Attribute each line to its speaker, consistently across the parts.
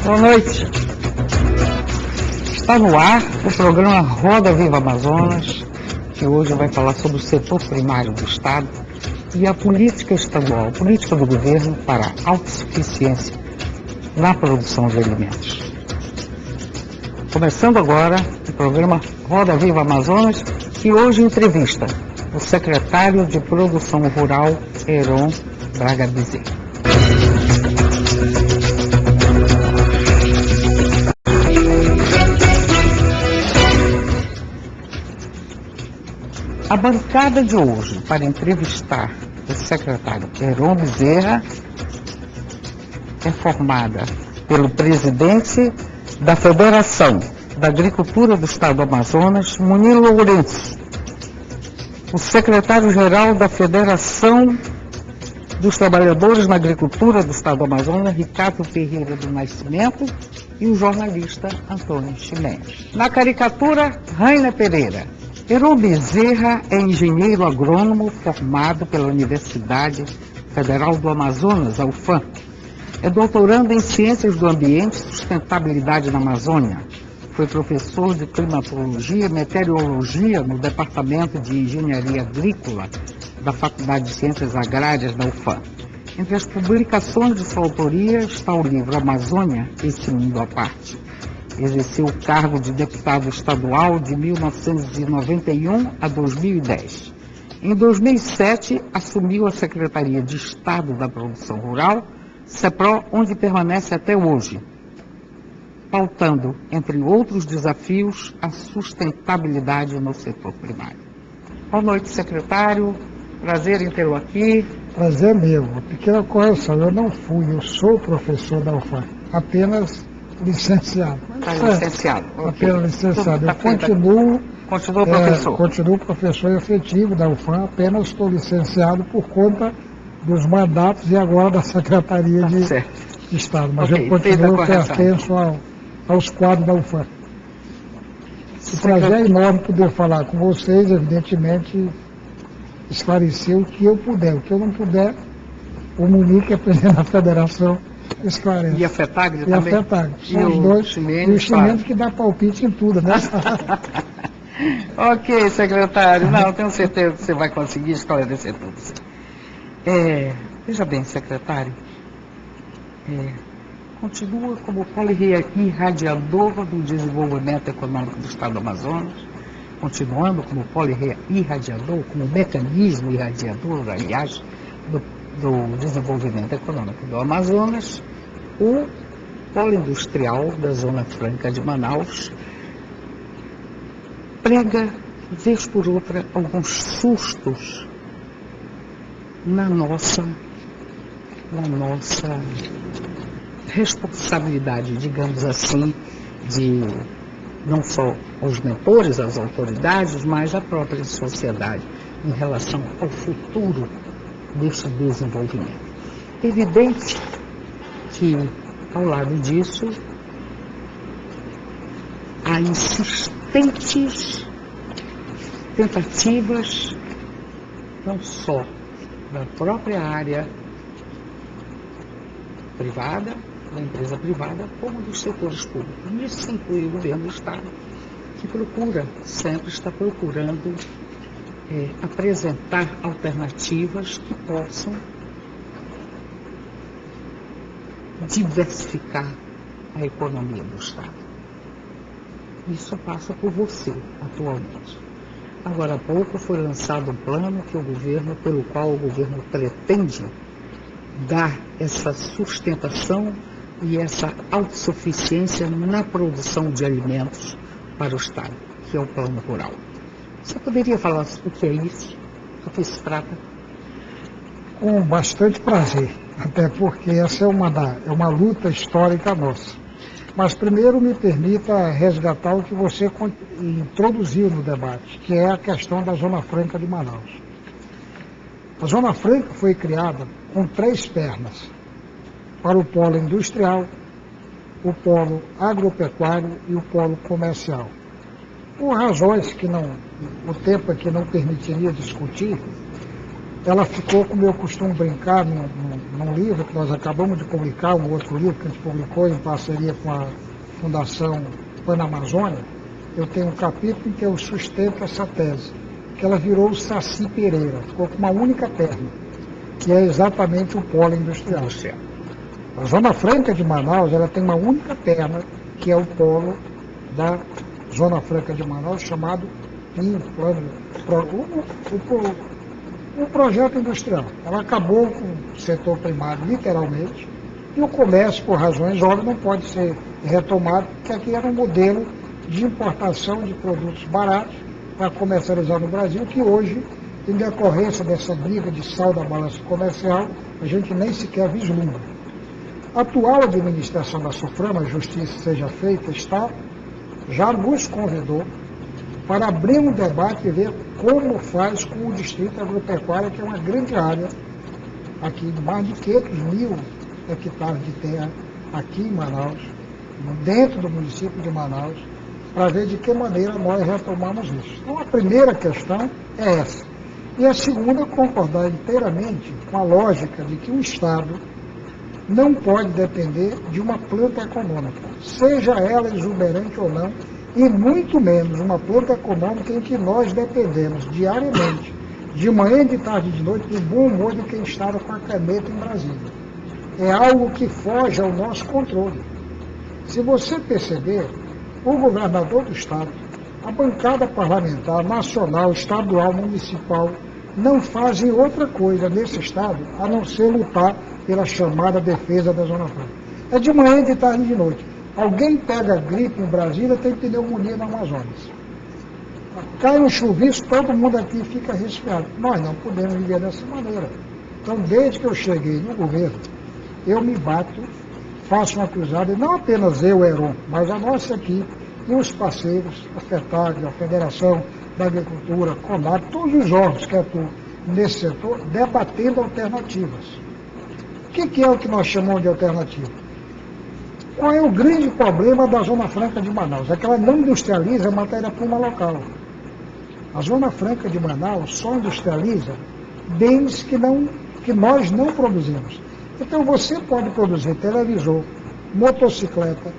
Speaker 1: Boa noite. Está no ar o programa Roda Viva Amazonas, que hoje vai falar sobre o setor primário do Estado e a política estadual, a política do governo para a autossuficiência na produção de alimentos. Começando agora o programa Roda Viva Amazonas, que hoje entrevista o secretário de Produção Rural, Heron Braga Bezerra. A bancada de hoje para entrevistar o secretário Heron Bezerra é formada pelo presidente da Federação da Agricultura do Estado do Amazonas, Munir Lourenço, o secretário-geral da Federação dos Trabalhadores na Agricultura do Estado do Amazonas, Ricardo Ferreira do Nascimento, e o jornalista Antônio Ximenes. Na caricatura, Rainer Pereira. Heron Bezerra é engenheiro agrônomo formado pela Universidade Federal do Amazonas, a UFAM. É doutorando em Ciências do Ambiente e Sustentabilidade na Amazônia. Foi professor de Climatologia e Meteorologia no Departamento de Engenharia Agrícola da Faculdade de Ciências Agrárias da UFAM. Entre as publicações de sua autoria está o livro Amazônia, Esse Mundo à Parte. Exerceu o cargo de deputado estadual de 1991 a 2010. Em 2007, assumiu a Secretaria de Estado da Produção Rural, SEPRO, onde permanece até hoje, pautando, entre outros desafios, a sustentabilidade no setor primário. Boa noite, secretário. Prazer em tê-lo aqui.
Speaker 2: Prazer meu. Pequena correção, eu não fui, eu sou professor da UFAM, apenas licenciado.
Speaker 1: Licenciado. Okay.
Speaker 2: Apenas licenciado. Eu continuo
Speaker 1: professor.
Speaker 2: Continuo professor efetivo da UFAM, apenas estou licenciado por conta dos mandatos e agora da Secretaria de Estado. Mas eu continuo pertenço aos quadros da UFAM. O prazer é enorme poder falar com vocês, evidentemente, esclarecer o que eu puder. O que eu não puder, o Munir, que é presidente da Federação, esclarece.
Speaker 1: E a FETAG também?
Speaker 2: E a FETAG. São os dois. E o Ximenes que dá palpite em tudo, né?
Speaker 1: Ok, secretário. Não, tenho certeza que você vai conseguir esclarecer tudo. Veja bem, secretário. Continua como polirradiador do desenvolvimento econômico do Estado do Amazonas, continuando como polirradiador, como mecanismo irradiador, aliás, do desenvolvimento econômico do Amazonas, o polo industrial da Zona Franca de Manaus prega, vez por outra, alguns sustos na nossa responsabilidade, digamos assim, de não só aos mentores, às autoridades, mas à própria sociedade em relação ao futuro deste desenvolvimento. É evidente que, ao lado disso, há insistentes tentativas, não só da própria área privada, da empresa privada, como dos setores públicos. Nisso se inclui o governo do Estado, que sempre está procurando apresentar alternativas que possam diversificar a economia do Estado. Isso passa por você, atualmente. Agora há pouco foi lançado um plano pelo qual o governo pretende dar essa sustentação e essa autossuficiência na produção de alimentos para o Estado, que é o Plano Rural. Você poderia falar o que é isso? Do que se trata?
Speaker 2: Com bastante prazer, até porque essa é uma luta histórica nossa. Mas primeiro me permita resgatar o que você introduziu no debate, que é a questão da Zona Franca de Manaus. A Zona Franca foi criada com 3 pernas, para o polo industrial, o polo agropecuário e o polo comercial. Por razões que o tempo aqui não permitiria discutir, ela ficou, como eu costumo brincar, num livro que nós acabamos de publicar, um outro livro que a gente publicou em parceria com a Fundação Panamazônia. Eu tenho um capítulo em que eu sustento essa tese, que ela virou o Saci Pereira, ficou com uma única perna, que é exatamente o polo industrial. A Zona Franca de Manaus, ela tem uma única perna, que é o polo da Zona Franca de Manaus, chamado PIN, o projeto industrial. Ela acabou com o setor primário, literalmente, e o comércio, por razões óbvias, não pode ser retomado, porque aqui era um modelo de importação de produtos baratos para comercializar no Brasil, que hoje, em decorrência dessa briga de sal da balança comercial, a gente nem sequer vislumbra. A atual administração da SUFRAMA, a justiça seja feita, já nos convidou para abrir um debate e ver como faz com o distrito agropecuário, que é uma grande área, aqui de mais de 500 mil hectares de terra, aqui em Manaus, dentro do município de Manaus, para ver de que maneira nós retomamos isso. Então, a primeira questão é essa. E a segunda, concordar inteiramente com a lógica de que o Estado não pode depender de uma planta econômica, seja ela exuberante ou não, e muito menos uma planta econômica em que nós dependemos diariamente, de manhã, de tarde e de noite, do bom humor de quem estava com a caneta em Brasília. É algo que foge ao nosso controle. Se você perceber, o governador do Estado, a bancada parlamentar, nacional, estadual, municipal, não fazem outra coisa nesse Estado a não ser lutar pela chamada defesa da Zona Franca. É de manhã, de tarde e de noite. Alguém pega gripe em Brasília, tem pneumonia no Amazonas. Cai um chuvisco, todo mundo aqui fica resfriado. Nós não podemos viver dessa maneira. Então, desde que eu cheguei no governo, eu me bato, faço uma cruzada, e não apenas eu, Heron, mas a nossa equipe e os parceiros, a FETAG, a Federação da Agricultura, CONAB, todos os órgãos que atuam nesse setor, debatendo alternativas. O que é o que nós chamamos de alternativa? Qual é o grande problema da Zona Franca de Manaus? É que ela não industrializa a matéria-prima local. A Zona Franca de Manaus só industrializa bens que nós não produzimos. Então você pode produzir televisor, motocicleta,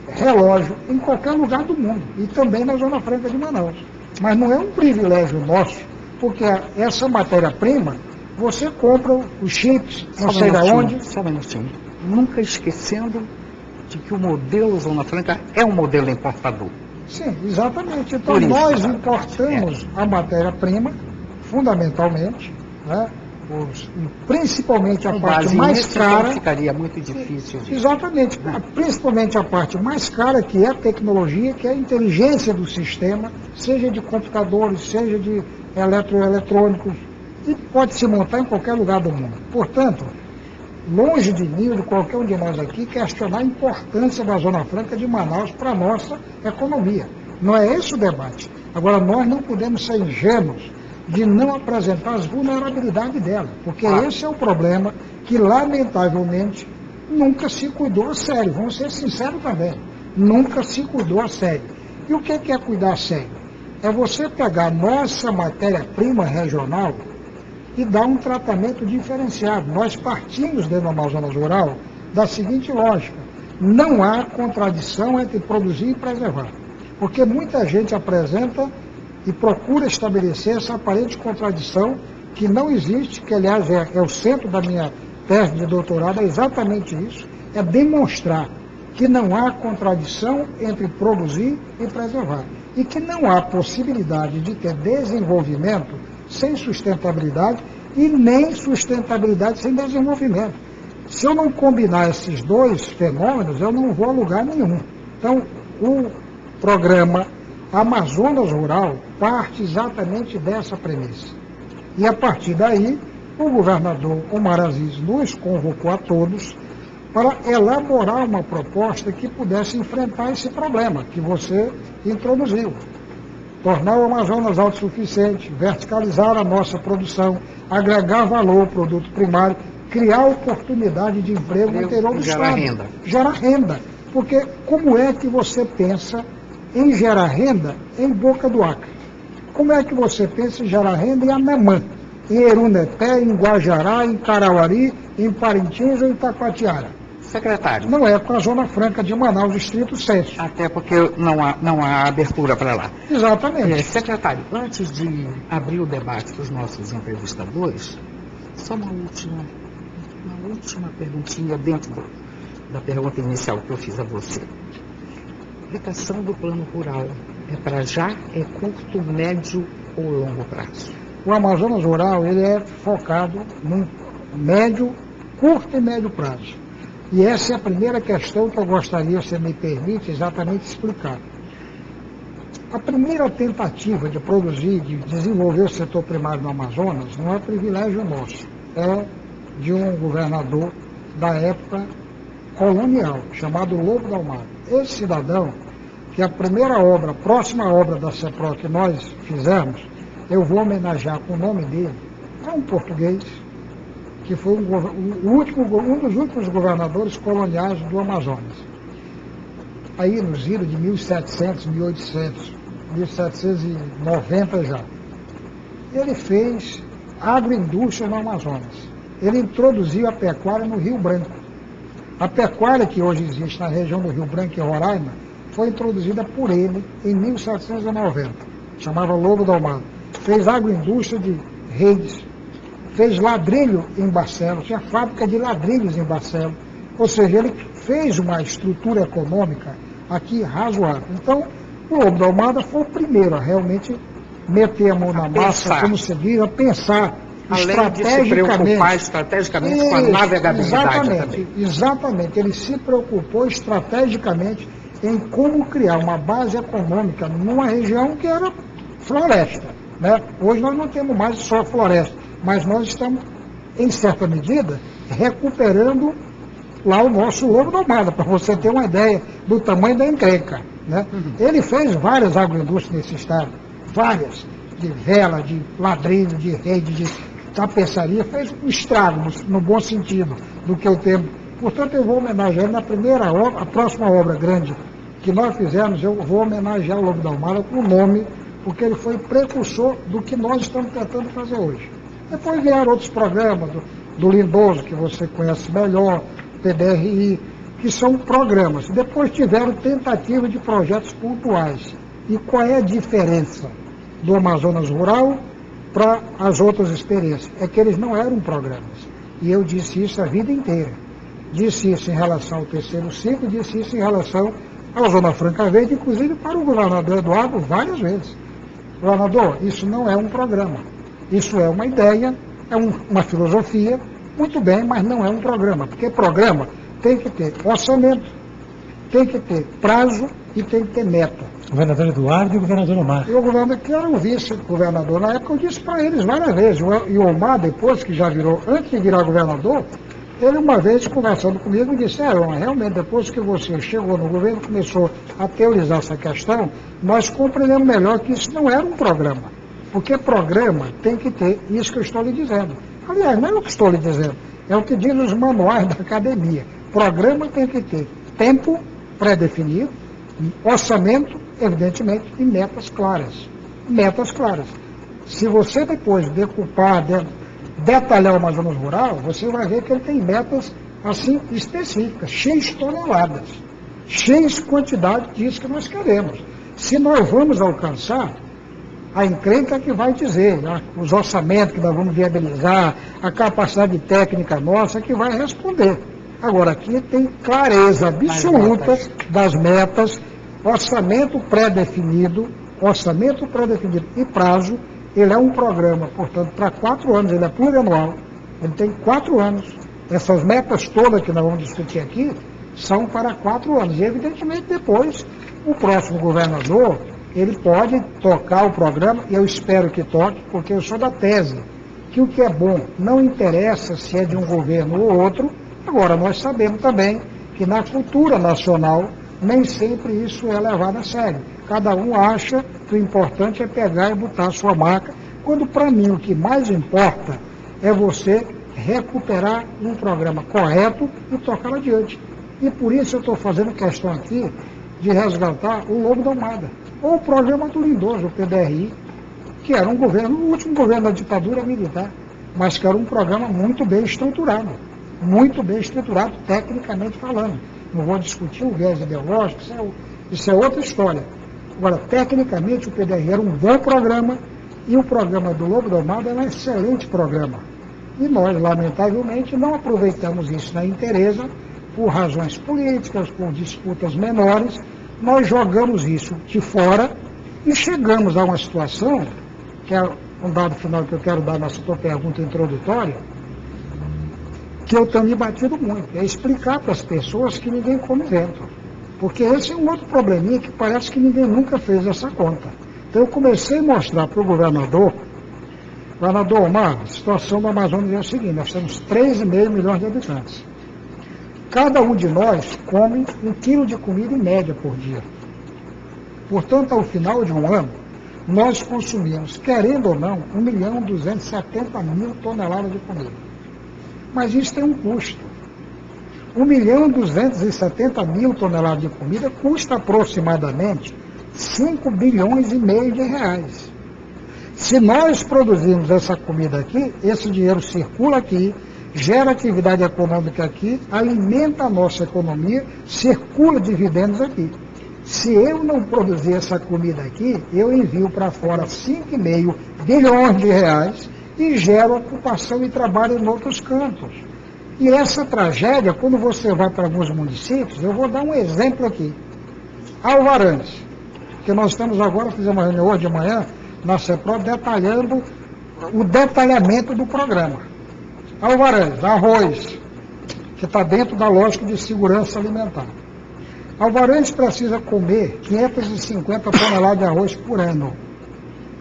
Speaker 2: relógio, em qualquer lugar do mundo, e também na Zona Franca de Manaus. Mas não é um privilégio nosso, porque essa matéria-prima, você compra os chips, não sei de onde.
Speaker 1: Só um minutinho. Nunca esquecendo de que o modelo Zona Franca é um modelo importador.
Speaker 2: Sim, exatamente. Então nós importamos a matéria-prima, fundamentalmente, né? Principalmente a parte mais cara.
Speaker 1: Ficaria muito difícil.
Speaker 2: Exatamente, principalmente a parte mais cara, que é a tecnologia, que é a inteligência do sistema, seja de computadores, seja de eletrônicos, e pode se montar em qualquer lugar do mundo. Portanto, longe de mim, de qualquer um de nós aqui, questionar a importância da Zona Franca de Manaus para a nossa economia. Não é esse o debate. Agora, nós não podemos ser ingênuos de não apresentar as vulnerabilidades dela, porque esse é o problema que, lamentavelmente, nunca se cuidou a sério. Vamos ser sinceros também. Nunca se cuidou a sério. E o que é cuidar a sério? É você pegar nossa matéria-prima regional e dar um tratamento diferenciado. Nós partimos dentro do Amazonas Rural da seguinte lógica: não há contradição entre produzir e preservar. Porque muita gente apresenta e procura estabelecer essa aparente contradição que não existe, que aliás é o centro da minha tese de doutorado, é exatamente isso, é demonstrar que não há contradição entre produzir e preservar. E que não há possibilidade de ter desenvolvimento sem sustentabilidade e nem sustentabilidade sem desenvolvimento. Se eu não combinar esses dois fenômenos, eu não vou a lugar nenhum. Então, o programa Amazonas Rural parte exatamente dessa premissa. E a partir daí, o governador Omar Aziz nos convocou a todos para elaborar uma proposta que pudesse enfrentar esse problema que você introduziu. Tornar o Amazonas autossuficiente, verticalizar a nossa produção, agregar valor ao produto primário, criar oportunidade de emprego no interior do Estado.
Speaker 1: Renda.
Speaker 2: Gerar renda. Porque como é que você pensa em gerar renda em Boca do Acre? Como é que você pensa em gerar renda em Anamã? em Erunepé, em Guajará, em Carauari, em Parintins ou em Taquatiara.
Speaker 1: Secretário.
Speaker 2: Não é com a Zona Franca de Manaus, Distrito 7.
Speaker 1: Até porque não há abertura para lá.
Speaker 2: Exatamente.
Speaker 1: Secretário, antes de abrir o debate para os nossos entrevistadores, só uma última perguntinha dentro da pergunta inicial que eu fiz a você. Aplicação do plano rural é para já, é curto, médio ou longo prazo?
Speaker 2: O Amazonas Rural ele é focado no médio, curto e médio prazo. E essa é a primeira questão que eu gostaria, se me permite, exatamente explicar. A primeira tentativa de produzir, de desenvolver o setor primário no Amazonas, não é privilégio nosso, é de um governador da época colonial, chamado Lobo da Almada. Esse cidadão, que a primeira obra, próxima obra da CEPRO que nós fizemos, eu vou homenagear com o nome dele, é um português, que foi um dos últimos governadores coloniais do Amazonas. Aí nos idos de 1700, 1800, 1790 já. Ele fez agroindústria no Amazonas. Ele introduziu a pecuária no Rio Branco. A pecuária que hoje existe na região do Rio Branco e Roraima foi introduzida por ele em 1790. Chamava Lobo da Almada. Fez agroindústria de redes, fez ladrilho em Barcelos, tinha fábrica de ladrilhos em Barcelos. Ou seja, ele fez uma estrutura econômica aqui razoável. Então, o Lobo da Almada foi o primeiro a realmente meter a mão na massa, como se diz, a pensar estrategicamente.
Speaker 1: De se preocupar estrategicamente com a navegabilidade também.
Speaker 2: Exatamente. Ele se preocupou estrategicamente em como criar uma base econômica numa região que era floresta, né? Hoje nós não temos mais só floresta, mas nós estamos, em certa medida, recuperando lá o nosso Lobo da Almada, para você ter uma ideia do tamanho da encrenca, né? Ele fez várias agroindústrias nesse estado, várias, de vela, de ladrilho, de rede, de tapeçaria, fez um estrago, no bom sentido, do que eu tenho. Portanto, eu vou homenagear na primeira obra, a próxima obra grande que nós fizemos, eu vou homenagear o Lobo da Almada com o nome, porque ele foi precursor do que nós estamos tentando fazer hoje. Depois vieram outros programas, do Lindoso, que você conhece melhor, PDRI, que são programas. Depois tiveram tentativas de projetos pontuais. E qual é a diferença do Amazonas Rural para as outras experiências? É que eles não eram programas. E eu disse isso a vida inteira. Disse isso em relação ao terceiro ciclo, disse isso em relação à Zona Franca Verde, inclusive para o governador Eduardo várias vezes. Governador, isso não é um programa. Isso é uma ideia, é uma filosofia, muito bem, mas não é um programa. Porque programa tem que ter orçamento, tem que ter prazo e tem que ter meta.
Speaker 3: Governador Eduardo e o governador Omar.
Speaker 2: E o governador, que era o vice-governador na época, eu disse para eles várias vezes. E o Omar, depois que já virou, antes de virar governador, ele uma vez conversando comigo disse, realmente depois que você chegou no governo, começou a teorizar essa questão, nós compreendemos melhor que isso não era um programa. Porque programa tem que ter isso que eu estou lhe dizendo. Aliás, não é o que estou lhe dizendo, é o que diz os manuais da academia. Programa tem que ter tempo pré-definido, orçamento, evidentemente, e metas claras. Metas claras. Se você depois decupar, detalhar o Amazonas Rural, você vai ver que ele tem metas assim específicas, X toneladas, X quantidade disso que nós queremos. Se nós vamos alcançar, a encrenca que vai dizer, né? Os orçamentos que nós vamos viabilizar, a capacidade técnica nossa que vai responder. Agora, aqui tem clareza absoluta das metas, orçamento pré-definido e prazo. Ele é um programa, portanto, para 4 anos, ele é plurianual, ele tem 4 anos. Essas metas todas que nós vamos discutir aqui são para 4 anos. E, evidentemente, depois, o próximo governador, ele pode tocar o programa, e eu espero que toque, porque eu sou da tese que o que é bom não interessa se é de um governo ou outro. Agora, nós sabemos também que na cultura nacional, nem sempre isso é levado a sério. Cada um acha que o importante é pegar e botar a sua marca, quando para mim o que mais importa é você recuperar um programa correto e tocar adiante. E por isso eu estou fazendo questão aqui de resgatar o Lobo da Almada, ou o programa do Lindoso, o PDRI, que era um governo, o último governo da ditadura militar, mas que era um programa muito bem estruturado tecnicamente falando. Não vou discutir o viés ideológico, isso é outra história. Agora, tecnicamente, o PDR era um bom programa e o programa do Lobo do Mar era um excelente programa. E nós, lamentavelmente, não aproveitamos isso na inteireza, por razões políticas, por disputas menores, nós jogamos isso de fora e chegamos a uma situação, que é um dado final que eu quero dar nessa tua pergunta introdutória, que eu tenho me batido muito, é explicar para as pessoas que ninguém come vento. Porque esse é um outro probleminha que parece que ninguém nunca fez essa conta. Então eu comecei a mostrar para o governador Omar, a situação do Amazonas é a seguinte, nós temos 3,5 milhões de habitantes. Cada um de nós come 1 quilo de comida em média por dia. Portanto, ao final de um ano, nós consumimos, querendo ou não, 1.270.000 toneladas de comida. Mas isso tem um custo. 1.270.000 toneladas de comida custa aproximadamente 5 bilhões e meio de reais. Se nós produzirmos essa comida aqui, esse dinheiro circula aqui, gera atividade econômica aqui, alimenta a nossa economia, circula dividendos aqui. Se eu não produzir essa comida aqui, eu envio para fora 5,5 bilhões de reais e gero ocupação e trabalho em outros cantos. E essa tragédia, quando você vai para alguns municípios, eu vou dar um exemplo aqui. Alvarantes, que nós estamos agora, fizemos uma reunião hoje de manhã, na CEPRO, detalhando o detalhamento do programa. Alvarantes, arroz, que está dentro da lógica de segurança alimentar. Alvarantes precisa comer 550 toneladas de arroz por ano.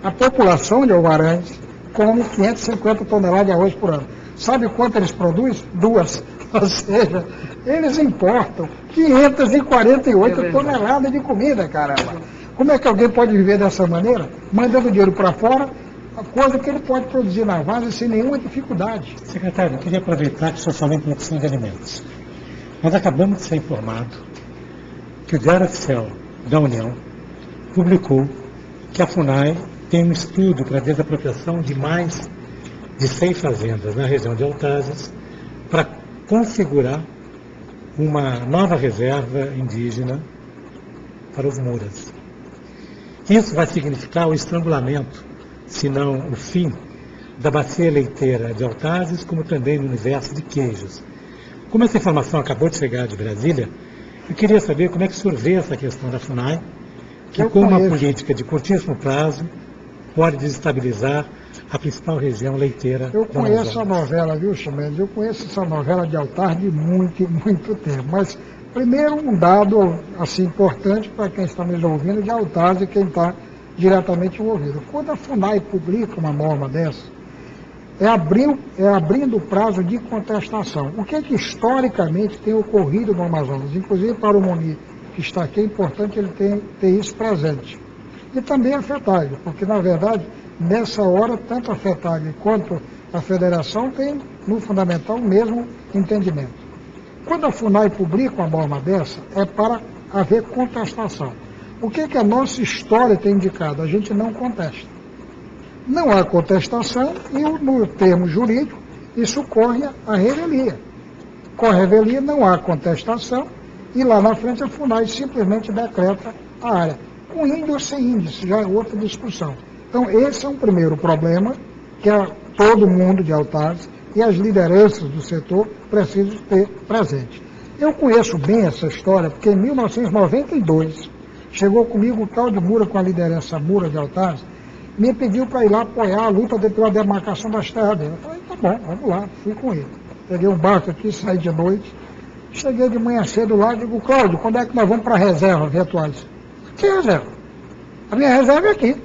Speaker 2: A população de Alvarantes come 550 toneladas de arroz por ano. Sabe quanto eles produzem? 2. Ou seja, eles importam 548 toneladas de comida, caramba. Como é que alguém pode viver dessa maneira? Mandando dinheiro para fora, a coisa que ele pode produzir na base sem nenhuma dificuldade.
Speaker 3: Secretário, eu queria aproveitar que o senhor falou em produção de alimentos. Nós acabamos de ser informados que o Diário Oficial da União publicou que a FUNAI tem um estudo para a desapropriação de mais de 100 fazendas na região de Autazes para configurar uma nova reserva indígena para os Muras. Isso vai significar o estrangulamento, se não o fim, da bacia leiteira de Autazes, como também no universo de queijos. Como essa informação acabou de chegar de Brasília, eu queria saber como é que o senhor vê essa questão da FUNAI, que com uma política de curtíssimo prazo pode desestabilizar a principal região leiteira.
Speaker 2: Eu conheço a novela, viu, Chimenez? Eu conheço essa novela de Altar de muito tempo. Mas, primeiro, um dado assim, importante para quem está nos ouvindo de Altar e quem está diretamente envolvido. Quando a FUNAI publica uma norma dessa, é abrindo o prazo de contestação. O que é que historicamente tem ocorrido no Amazonas? Inclusive para o Moni, que está aqui, é importante ele ter isso presente. E também a FETAG, porque, na verdade, nessa hora, tanto a FETAG quanto a Federação têm, no fundamental, o mesmo entendimento. Quando a FUNAI publica uma norma dessa, é para haver contestação. O que a nossa história tem indicado? A gente não contesta. Não há contestação e, no termo jurídico, isso corre a revelia. Corre a revelia, não há contestação e lá na frente a FUNAI simplesmente decreta a área. Com índio ou sem índio, isso já é outra discussão. Então, esse é um primeiro problema que todo mundo de Autazes e as lideranças do setor precisam ter presente. Eu conheço bem essa história, porque em 1992 chegou comigo o tal de Mura, com a liderança Mura de Autazes, me pediu para ir lá apoiar a luta pela demarcação das terras dele. Eu falei, tá bom, vamos lá, fui com ele. Peguei um barco aqui, saí de noite, cheguei de manhã cedo lá e digo, Cláudio, quando é que nós vamos para a reserva, Vetuales? Que reserva? A minha reserva é aqui.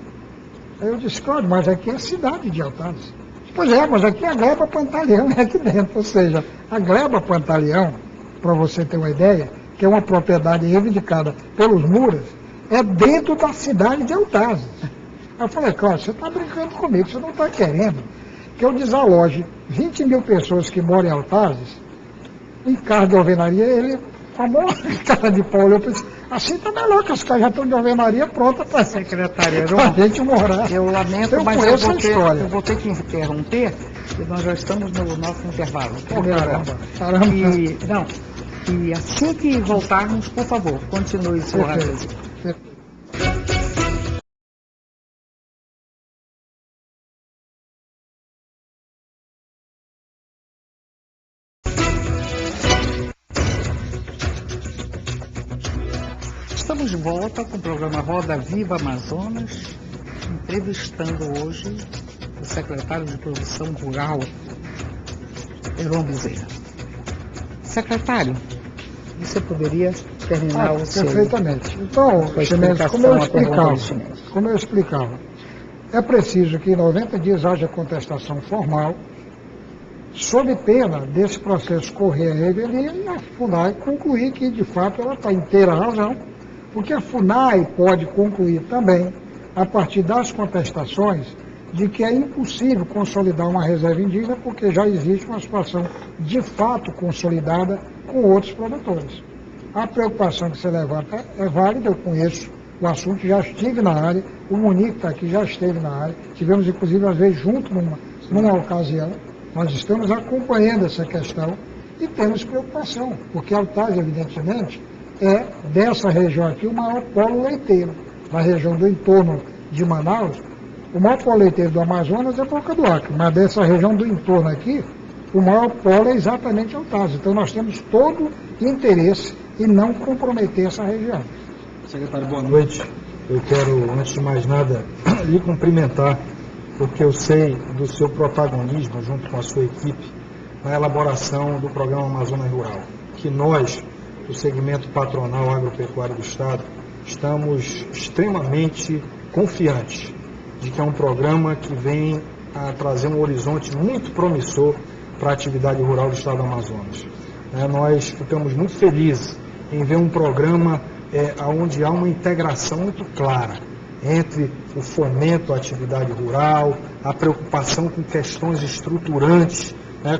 Speaker 2: Aí eu disse, Cláudio, mas aqui é a cidade de Autazes. Pois é, mas aqui a gleba Pantaleão é aqui dentro. Ou seja, a gleba Pantaleão, para você ter uma ideia, que é uma propriedade reivindicada pelos Muras, é dentro da cidade de Autazes. Aí eu falei, Cláudio, você está brincando comigo, você não está querendo que eu desaloje 20 mil pessoas que moram em Autazes, em carro de alvenaria, ele, com a maior cara de pau, eu pensei, Assim está melhor, que as casas já estão de alvenaria pronta para
Speaker 1: Secretário
Speaker 2: a gente morar.
Speaker 1: eu lamento,
Speaker 2: Eu
Speaker 1: mas
Speaker 2: conheço a história.
Speaker 1: eu vou ter que interromper, e nós já estamos no nosso intervalo.
Speaker 2: Oh, caramba.
Speaker 1: E assim que voltarmos, por favor, continue seu raciocínio. Estamos de volta com o programa Roda Viva Amazonas, entrevistando hoje o secretário de Produção Rural, Heron Bezerra. Secretário, você poderia terminar o seu...
Speaker 2: Perfeitamente. Então, Chimenez, como eu explicava, é preciso que em 90 dias haja contestação formal, sob pena desse processo correr a revelia e a FUNAI concluir que, de fato, ela está inteira razão, porque a FUNAI pode concluir também, a partir das contestações, de que é impossível consolidar uma reserva indígena porque já existe uma situação de fato consolidada com outros produtores. A preocupação que você levanta é válida, eu conheço o assunto, já estive na área, o Munique está aqui, já esteve na área, tivemos inclusive às vezes junto numa ocasião, nós estamos acompanhando essa questão e temos preocupação, porque Altaz, evidentemente, é dessa região aqui o maior polo leiteiro, da região do entorno de Manaus. O maior polo leiteiro do Amazonas é Boca do Acre, mas dessa região do entorno aqui, o maior polo é exatamente Altaz. Então nós temos todo interesse em não comprometer essa região.
Speaker 4: Secretário, boa noite. Eu quero, antes de mais nada, lhe cumprimentar, porque eu sei do seu protagonismo, junto com a sua equipe, na elaboração do programa Amazonas Rural, que nós, do segmento patronal agropecuário do Estado, estamos extremamente confiantes de que é um programa que vem a trazer um horizonte muito promissor para a atividade rural do Estado do Amazonas. Nós ficamos muito felizes em ver um programa onde há uma integração muito clara entre o fomento à atividade rural, a preocupação com questões estruturantes,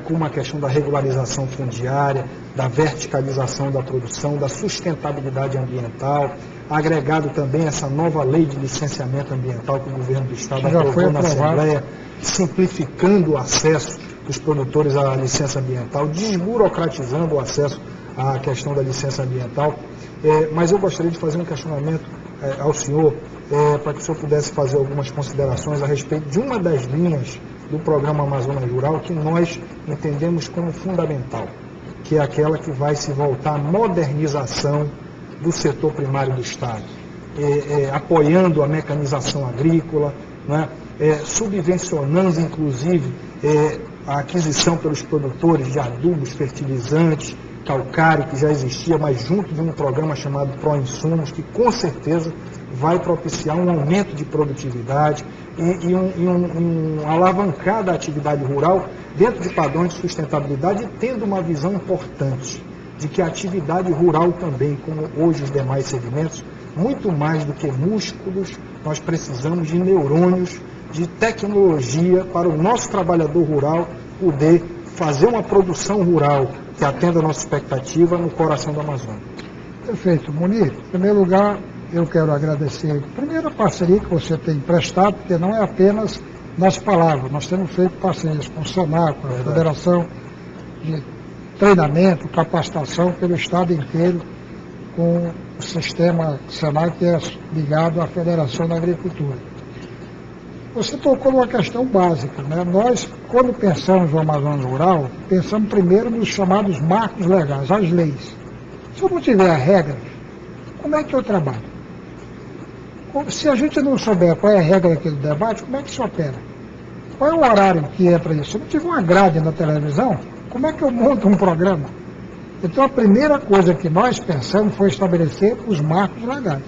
Speaker 4: como a questão da regularização fundiária, da verticalização da produção, da sustentabilidade ambiental, agregado também essa nova lei de licenciamento ambiental que o governo do Estado aprovou na Assembleia, simplificando o acesso dos produtores à licença ambiental, desburocratizando o acesso à questão da licença ambiental. Mas eu gostaria de fazer um questionamento ao senhor, para que o senhor pudesse fazer algumas considerações a respeito de uma das linhas do programa Amazonas Rural que nós entendemos como fundamental, que é aquela que vai se voltar à modernização do setor primário do Estado, apoiando a mecanização agrícola, subvencionando, inclusive, a aquisição pelos produtores de adubos, fertilizantes, calcário, que já existia, mas junto de um programa chamado Proinsumos, que com certeza vai propiciar um aumento de produtividade e uma alavancar da atividade rural dentro de padrões de sustentabilidade, e tendo uma visão importante de que a atividade rural também, como hoje os demais segmentos, muito mais do que músculos, nós precisamos de neurônios, de tecnologia para o nosso trabalhador rural poder fazer uma produção rural que atenda a nossa expectativa no coração do Amazonas.
Speaker 2: Perfeito. Munique, em primeiro lugar, eu quero agradecer primeiro a parceria que você tem prestado, porque não é apenas nas palavras, nós temos feito parcerias com o Senar, com a Federação de Treinamento, capacitação pelo Estado inteiro, com o sistema Senar, que é ligado à Federação da Agricultura. Você tocou numa questão básica, Nós, quando pensamos no Amazonas Rural, pensamos primeiro nos chamados marcos legais, as leis. Se eu não tiver regras, como é que eu trabalho? Se a gente não souber qual é a regra daquele debate, como é que se opera? Qual é o horário que entra isso? Se eu não tiver uma grade na televisão, como é que eu monto um programa? Então, a primeira coisa que nós pensamos foi estabelecer os marcos legais.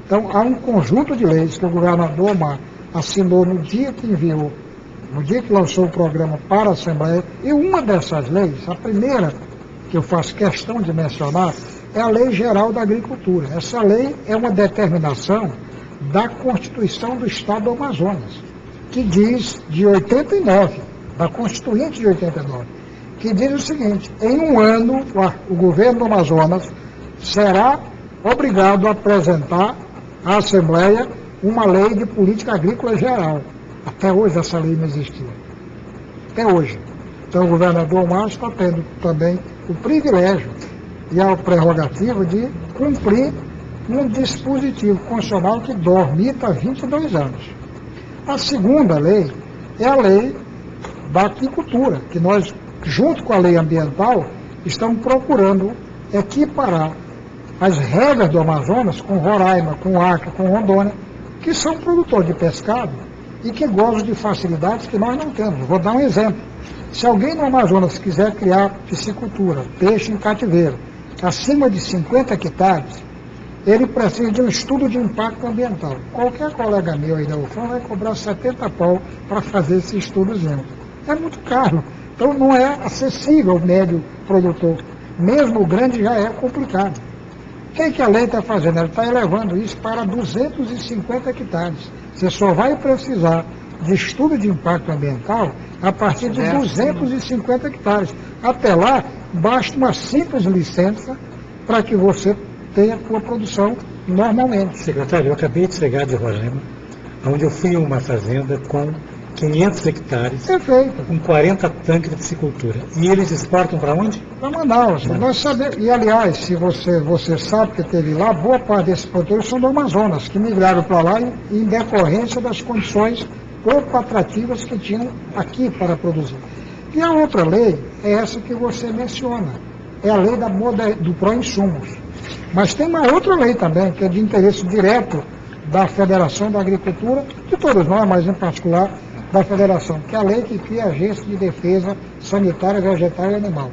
Speaker 2: Então, há um conjunto de leis que o governador Omar assinou no dia que enviou, no dia que lançou o programa para a Assembleia, e uma dessas leis, a primeira que eu faço questão de mencionar, é a Lei Geral da Agricultura. Essa lei é uma determinação da Constituição do Estado do Amazonas, que diz, de 89, da Constituinte de 89, que diz o seguinte: em um ano, o governo do Amazonas será obrigado a apresentar à Assembleia uma lei de política agrícola geral. Até hoje essa lei não existiu. Até hoje. Então o governador Márcio está tendo também o privilégio e a prerrogativa de cumprir um dispositivo constitucional que dormita há 22 anos. A segunda lei é a lei da aquicultura, que nós, junto com a lei ambiental, estamos procurando equiparar as regras do Amazonas com Roraima, com Acre, com Rondônia, que são produtores de pescado e que gozam de facilidades que nós não temos. Vou dar um exemplo. Se alguém no Amazonas quiser criar piscicultura, peixe em cativeiro, acima de 50 hectares, ele precisa de um estudo de impacto ambiental. Qualquer colega meu aí da UFAM vai cobrar 70 pau para fazer esse estudozinho. É muito caro. Então não é acessível ao médio produtor. Mesmo o grande já é complicado. O que a lei está fazendo? Ela está elevando isso para 250 hectares. Você só vai precisar de estudo de impacto ambiental a partir de 250 hectares. Até lá, basta uma simples licença para que você tenha a sua produção normalmente.
Speaker 3: Secretário, eu acabei de chegar de Roraima, onde eu fui a uma fazenda com 500 hectares,
Speaker 2: Perfeito.
Speaker 3: com 40 tanques de piscicultura. E eles exportam para onde?
Speaker 2: Para Manaus. Nós sabemos, e aliás, se você sabe que teve lá, boa parte desses produtores são do Amazonas, que migraram para lá em decorrência das condições pouco atrativas que tinham aqui para produzir. E a outra lei é essa que você menciona, é a lei do pró-insumos. Mas tem uma outra lei também, que é de interesse direto da Federação da Agricultura, de todos nós, mas em particular da Federação, que é a lei que cria a Agência de Defesa Sanitária, Vegetal e Animal.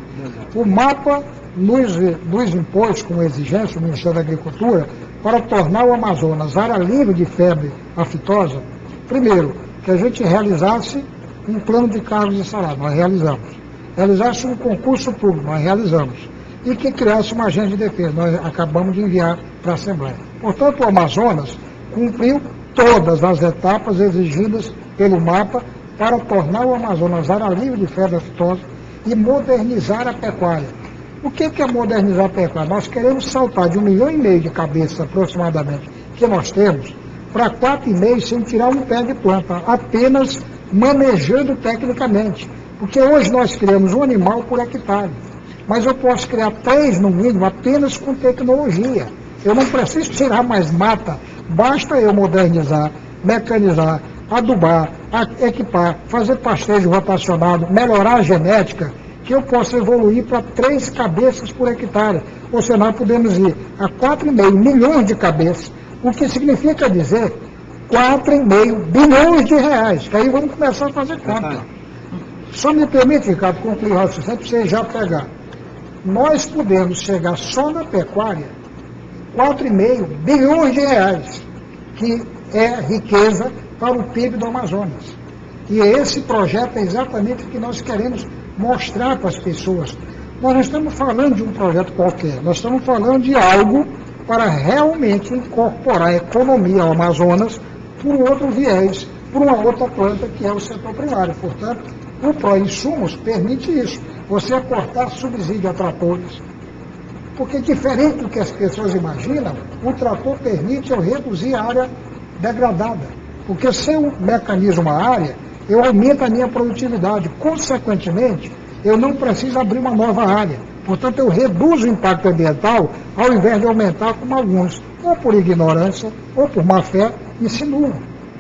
Speaker 2: O MAPA nos impôs como exigência, o Ministério da Agricultura, para tornar o Amazonas área livre de febre aftosa, primeiro, que a gente realizasse um plano de cargos e salário, nós realizamos. Realizasse um concurso público, nós realizamos. E que criasse uma agência de defesa, nós acabamos de enviar para a Assembleia. Portanto, o Amazonas cumpriu todas as etapas exigidas pelo MAPA para tornar o Amazonas área livre de febre aftosa e modernizar a pecuária. O que é modernizar a pecuária? Nós queremos saltar de 1,5 milhão de cabeças aproximadamente que nós temos para 4,5 sem tirar um pé de planta, apenas manejando tecnicamente. Porque hoje nós criamos um animal por hectare, mas eu posso criar 3 no mínimo apenas com tecnologia. Eu não preciso tirar mais mata, basta eu modernizar, mecanizar, adubar, equipar, fazer pastejo rotacionado, melhorar a genética, que eu possa evoluir para 3 cabeças por hectare. Ou seja, nós podemos ir a 4,5 milhões de cabeças, o que significa dizer 4,5 bilhões de reais. Que aí vamos começar a fazer conta. Só me permite, Ricardo, concluir o raciocínio para você já pegar. Nós podemos chegar só na pecuária 4,5 bilhões de reais, que é riqueza para o PIB do Amazonas. E esse projeto é exatamente o que nós queremos mostrar para as pessoas. Nós não estamos falando de um projeto qualquer, nós estamos falando de algo para realmente incorporar a economia ao Amazonas por um outro viés, por uma outra planta que é o setor primário. Portanto, o pró-insumos permite isso, você aportar subsídio a tratores. Porque diferente do que as pessoas imaginam, o trator permite eu reduzir a área degradada. Porque se eu mecanizo uma área, eu aumento a minha produtividade. Consequentemente, eu não preciso abrir uma nova área. Portanto, eu reduzo o impacto ambiental ao invés de aumentar como alguns, ou por ignorância, ou por má fé, insinuam.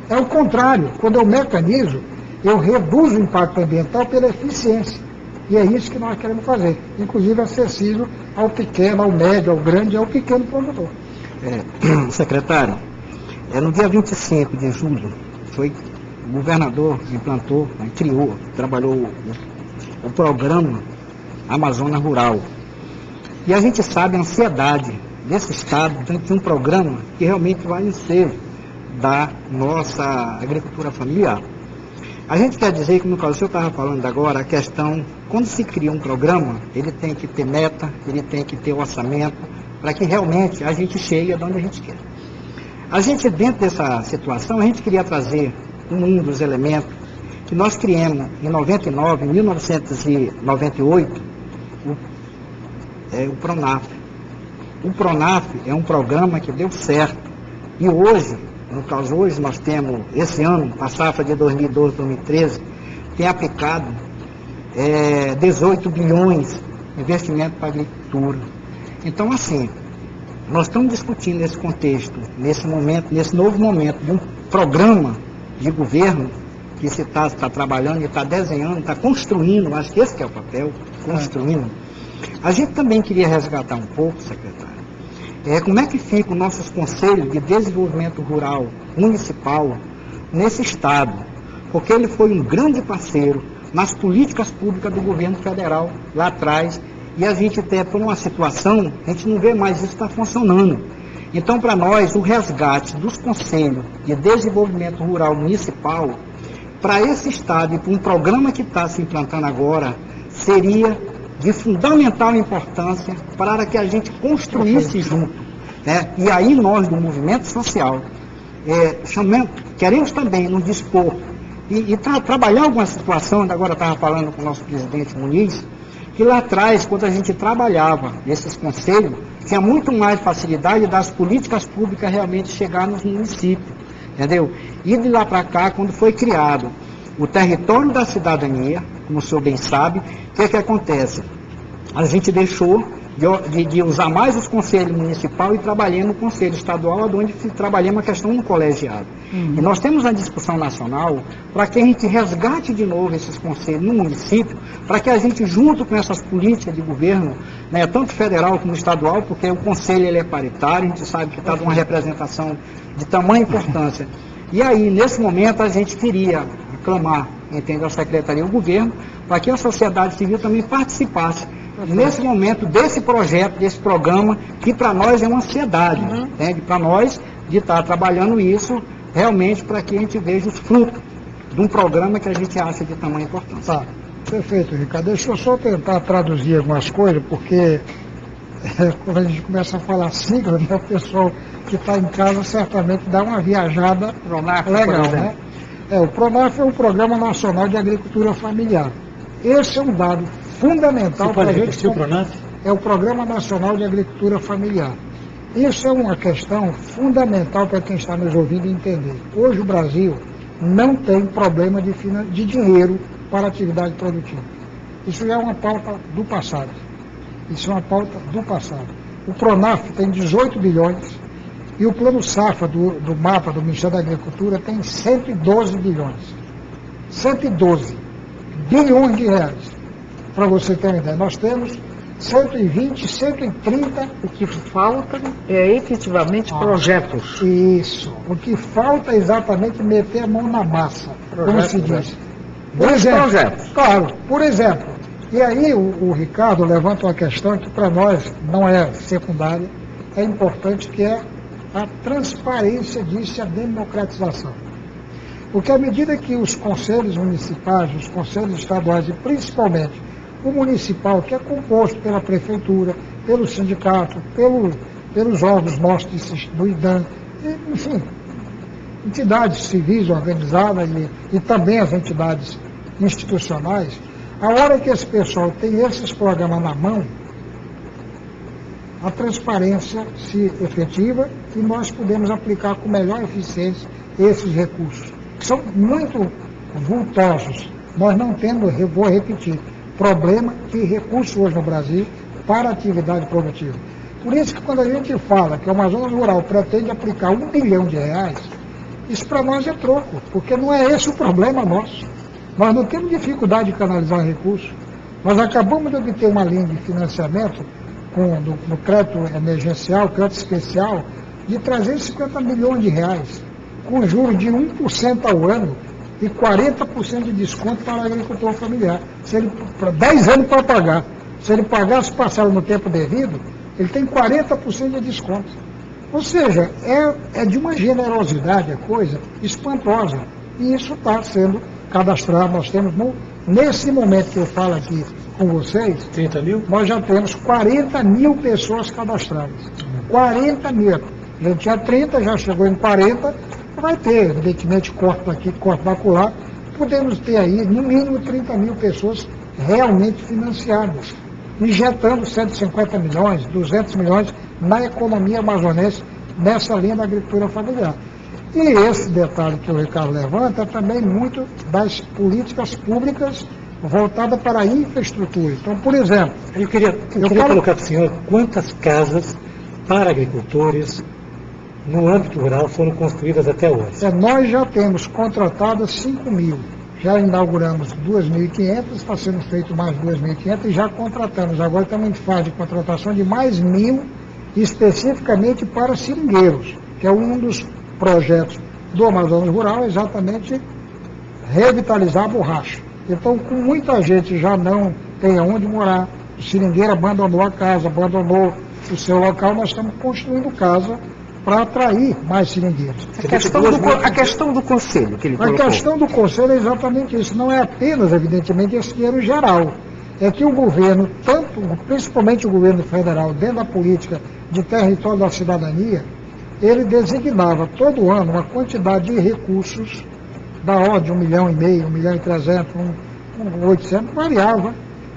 Speaker 2: É o contrário. Quando eu mecanizo, eu reduzo o impacto ambiental pela eficiência. E é isso que nós queremos fazer. Inclusive acessível ao pequeno, ao médio, ao grande e ao pequeno produtor.
Speaker 5: Secretário, no dia 25 de julho, o governador implantou, criou, trabalhou o programa Amazônia Rural. E a gente sabe a ansiedade desse Estado de um programa que realmente vai em seio da nossa agricultura familiar. A gente quer dizer que, no caso, o senhor estava falando agora, a questão, quando se cria um programa, ele tem que ter meta, ele tem que ter orçamento, para que realmente a gente chegue de onde a gente quer. A gente, dentro dessa situação, a gente queria trazer um dos elementos que nós criamos em 1998, o PRONAF. o PRONAF é um programa que deu certo. E hoje, no caso hoje, nós temos, esse ano, a safra de 2012-2013, tem aplicado 18 bilhões de investimento para a agricultura. Então, assim, nós estamos discutindo esse contexto, nesse momento, nesse novo momento, de um programa de governo que se está trabalhando, está desenhando, está construindo, acho que esse que é o papel, construindo. A gente também queria resgatar um pouco, secretário, como é que ficam os nossos conselhos de desenvolvimento rural municipal nesse estado, porque ele foi um grande parceiro nas políticas públicas do governo federal lá atrás, e a gente até por uma situação, a gente não vê mais isso está funcionando. Então, para nós, o resgate dos conselhos de desenvolvimento rural municipal, para esse estado e para um programa que está se implantando agora, seria de fundamental importância para que a gente construísse junto. Né? E aí nós, do movimento social, queremos também nos dispor e trabalhar alguma situação, agora estava falando com o nosso presidente Muniz, que lá atrás, quando a gente trabalhava nesses conselhos, tinha muito mais facilidade das políticas públicas realmente chegar nos municípios, entendeu? E de lá para cá, quando foi criado o território da cidadania, como o senhor bem sabe, o que acontece? A gente deixou de usar mais os conselhos municipais e trabalhei no conselho estadual, onde trabalhamos a questão no colegiado. E nós temos a discussão nacional para que a gente resgate de novo esses conselhos no município, para que a gente, junto com essas políticas de governo, né, tanto federal como estadual, porque o conselho ele é paritário, a gente sabe que está de uma representação de tamanha importância. E aí, nesse momento, a gente queria aclamar, entende, a Secretaria e o governo, para que a sociedade civil também participasse nesse momento desse projeto, desse programa, que para nós é uma ansiedade, entende? Para nós, de estar trabalhando isso, realmente para que a gente veja os frutos de um programa que a gente acha de tamanha importância.
Speaker 2: Tá, perfeito, Ricardo. Deixa eu só tentar traduzir algumas coisas, porque quando a gente começa a falar sigla, né, o pessoal que está em casa certamente dá uma viajada legal, né? O PRONAF é o Programa Nacional de Agricultura Familiar. Esse é um dado fundamental para a gente.
Speaker 3: O PRONAF?
Speaker 2: É o Programa Nacional de Agricultura Familiar. Isso é uma questão fundamental para quem está nos ouvindo entender. Hoje o Brasil não tem problema de dinheiro para a atividade produtiva. Isso já é uma pauta do passado. Isso é uma pauta do passado. O PRONAF tem 18 bilhões e o Plano Safra do mapa do Ministério da Agricultura tem 112 bilhões. 112 bilhões de reais. Para você ter uma ideia, nós temos 120, 130...
Speaker 1: O que falta é efetivamente projetos.
Speaker 2: Isso. O que falta é exatamente meter a mão na massa, como se diz. Por exemplo,
Speaker 1: projetos.
Speaker 2: Claro, por exemplo. E aí o Ricardo levanta uma questão que para nós não é secundária, é importante, que é a transparência disso e a democratização. Porque à medida que os conselhos municipais, os conselhos estaduais e principalmente o municipal, que é composto pela prefeitura, pelo sindicato, pelos órgãos nossos do IDAM, enfim, entidades civis organizadas e também as entidades institucionais, a hora que esse pessoal tem esses programas na mão, a transparência se efetiva e nós podemos aplicar com melhor eficiência esses recursos, que são muito vultosos. Nós não temos, eu vou repetir, problema de recursos hoje no Brasil para a atividade produtiva. Por isso que quando a gente fala que o Amazonas Rural pretende aplicar R$1 bilhão, isso para nós é troco, porque não é esse o problema nosso. Nós não temos dificuldade de canalizar recursos. Nós acabamos de obter uma linha de financiamento no crédito emergencial, crédito especial, de R$350 milhões, com juros de 1% ao ano e 40% de desconto para o agricultor familiar. Se ele, para 10 anos para pagar. Se ele pagasse passado no tempo devido, ele tem 40% de desconto. Ou seja, é de uma generosidade a coisa espantosa. E isso está sendo cadastrado. Nós temos, nesse momento que eu falo aqui com vocês,
Speaker 3: 30 mil?
Speaker 2: Nós já temos 40 mil pessoas cadastradas. 40 mil. A gente tinha 30, já chegou em 40, vai ter, evidentemente, corte aqui, corte acolá. Podemos ter aí, no mínimo, 30 mil pessoas realmente financiadas, injetando 150 milhões, 200 milhões na economia amazonense, nessa linha da agricultura familiar. E esse detalhe que o Ricardo levanta é também muito das políticas públicas voltadas para a infraestrutura. Então, por exemplo...
Speaker 3: Eu queria colocar para o senhor quantas casas para agricultores no âmbito rural foram construídas até hoje.
Speaker 2: Nós já temos contratadas 5.000. Já inauguramos 2.500, está sendo feito mais 2.500 e já contratamos. Agora estamos em fase de contratação de mais 1.000, especificamente para seringueiros, que é um dos projetos do Amazonas Rural, exatamente revitalizar a borracha. Então, com muita gente já não tem aonde morar, o seringueiro abandonou a casa, abandonou o seu local, nós estamos construindo casa para atrair mais seringueiros.
Speaker 1: A questão do conselho que ele colocou.
Speaker 2: A questão do conselho é exatamente isso. Não é apenas, evidentemente, esse dinheiro geral. É que o governo, principalmente o governo federal, dentro da política de território da cidadania, ele designava todo ano uma quantidade de recursos da ordem de 1,5 milhão, 1,3 milhões, 800, variava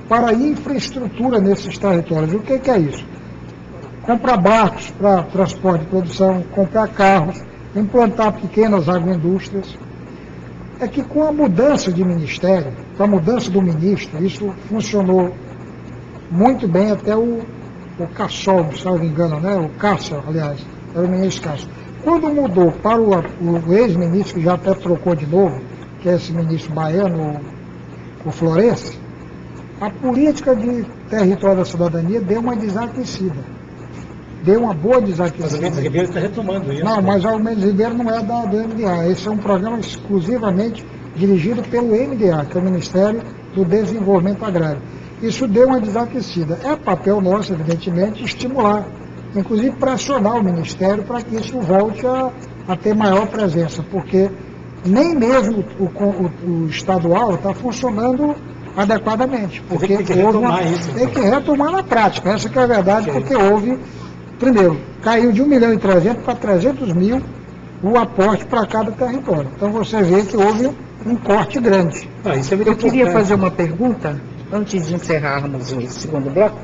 Speaker 2: para a infraestrutura nesses territórios. O que é isso? Comprar barcos para transporte e produção, comprar carros, implantar pequenas agroindústrias. É que com a mudança de ministério, com a mudança do ministro, isso funcionou muito bem até o Cassol, se não me engano, né? O Cássio, aliás, era o ministro Cássio. Quando mudou para o ex-ministro, que já até trocou de novo, que é esse ministro baiano, o Florencio, a política de território da cidadania deu uma desaquecida. Deu uma boa desaquecida.
Speaker 3: Mas o Mendes Ribeiro está retomando isso.
Speaker 2: Não, mas o Mendes Ribeiro não é do MDA. Esse é um programa exclusivamente dirigido pelo MDA, que é o Ministério do Desenvolvimento Agrário. Isso deu uma desaquecida. É papel nosso, evidentemente, estimular, inclusive pressionar o Ministério para que isso volte a ter maior presença, porque nem mesmo o estadual está funcionando adequadamente, porque
Speaker 3: tem que
Speaker 2: retomar na prática, essa que é a verdade, porque houve, primeiro, caiu de 1,3 milhão para 300 mil o aporte para cada território. Então você vê que houve um corte grande.
Speaker 1: Eu queria fazer uma pergunta, antes de encerrarmos o segundo bloco,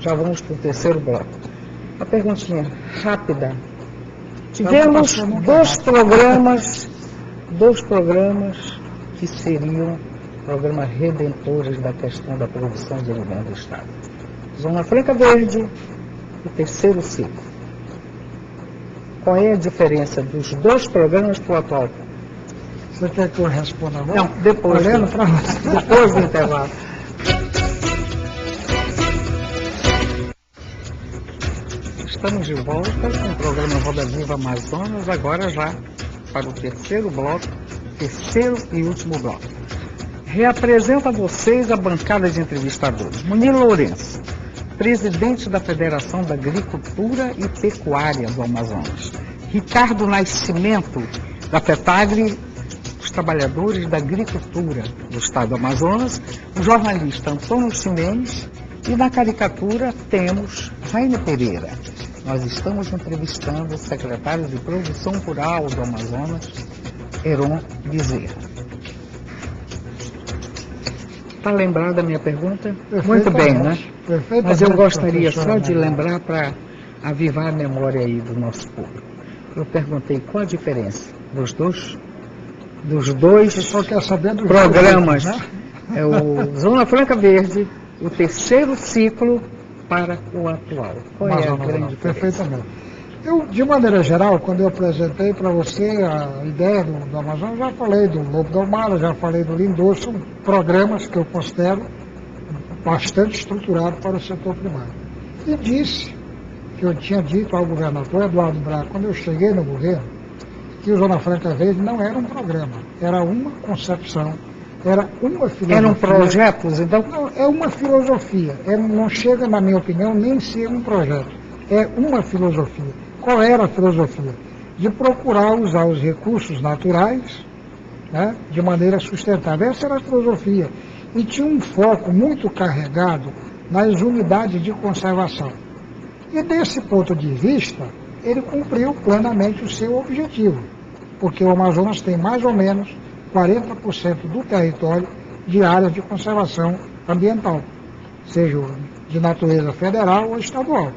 Speaker 1: já vamos para o terceiro bloco. Uma perguntinha rápida. Tivemos dois programas que seriam programas redentores da questão da produção de alimentos do Estado. Zona Franca Verde e terceiro ciclo. Qual é a diferença dos dois programas para o atual?
Speaker 2: Você quer que eu responda agora?
Speaker 1: Não, depois do intervalo. Estamos de volta com o programa Roda Viva Amazonas, agora já para o terceiro bloco, terceiro e último bloco. Reapresento a vocês a bancada de entrevistadores. Munilo Lourenço, presidente da Federação da Agricultura e Pecuária do Amazonas. Ricardo Nascimento, da FETAGRE, os trabalhadores da agricultura do estado do Amazonas, o jornalista Antônio Ximenes, e na caricatura temos Raine Pereira. Nós estamos entrevistando o secretário de Produção Rural do Amazonas, Heron Bezerra. Está lembrada a minha pergunta? Muito bem, né? Mas eu gostaria só de lembrar para avivar a memória aí do nosso público. Eu perguntei qual a diferença dos dois programas.
Speaker 2: Né?
Speaker 1: É o Zona Franca Verde, o terceiro ciclo para o atual. Qual é a grande diferença?
Speaker 2: Perfeitamente. Eu, de maneira geral, quando eu apresentei para você a ideia do Amazonas, já falei do Lobo do Mar, já falei do Lindoso, são programas que eu considero bastante estruturados para o setor primário. E disse, que eu tinha dito ao governador Eduardo Braga, quando eu cheguei no governo, que o Zona Franca Verde não era um programa, era uma concepção, era uma filosofia.
Speaker 1: Eram projetos, então?
Speaker 2: Não, é uma filosofia. Não chega, na minha opinião, nem ser um projeto. É uma filosofia. Qual era a filosofia? De procurar usar os recursos naturais, né, de maneira sustentável. Essa era a filosofia. E tinha um foco muito carregado nas unidades de conservação. E desse ponto de vista, ele cumpriu plenamente o seu objetivo. Porque o Amazonas tem mais ou menos 40% do território de áreas de conservação ambiental, seja de natureza federal ou estadual.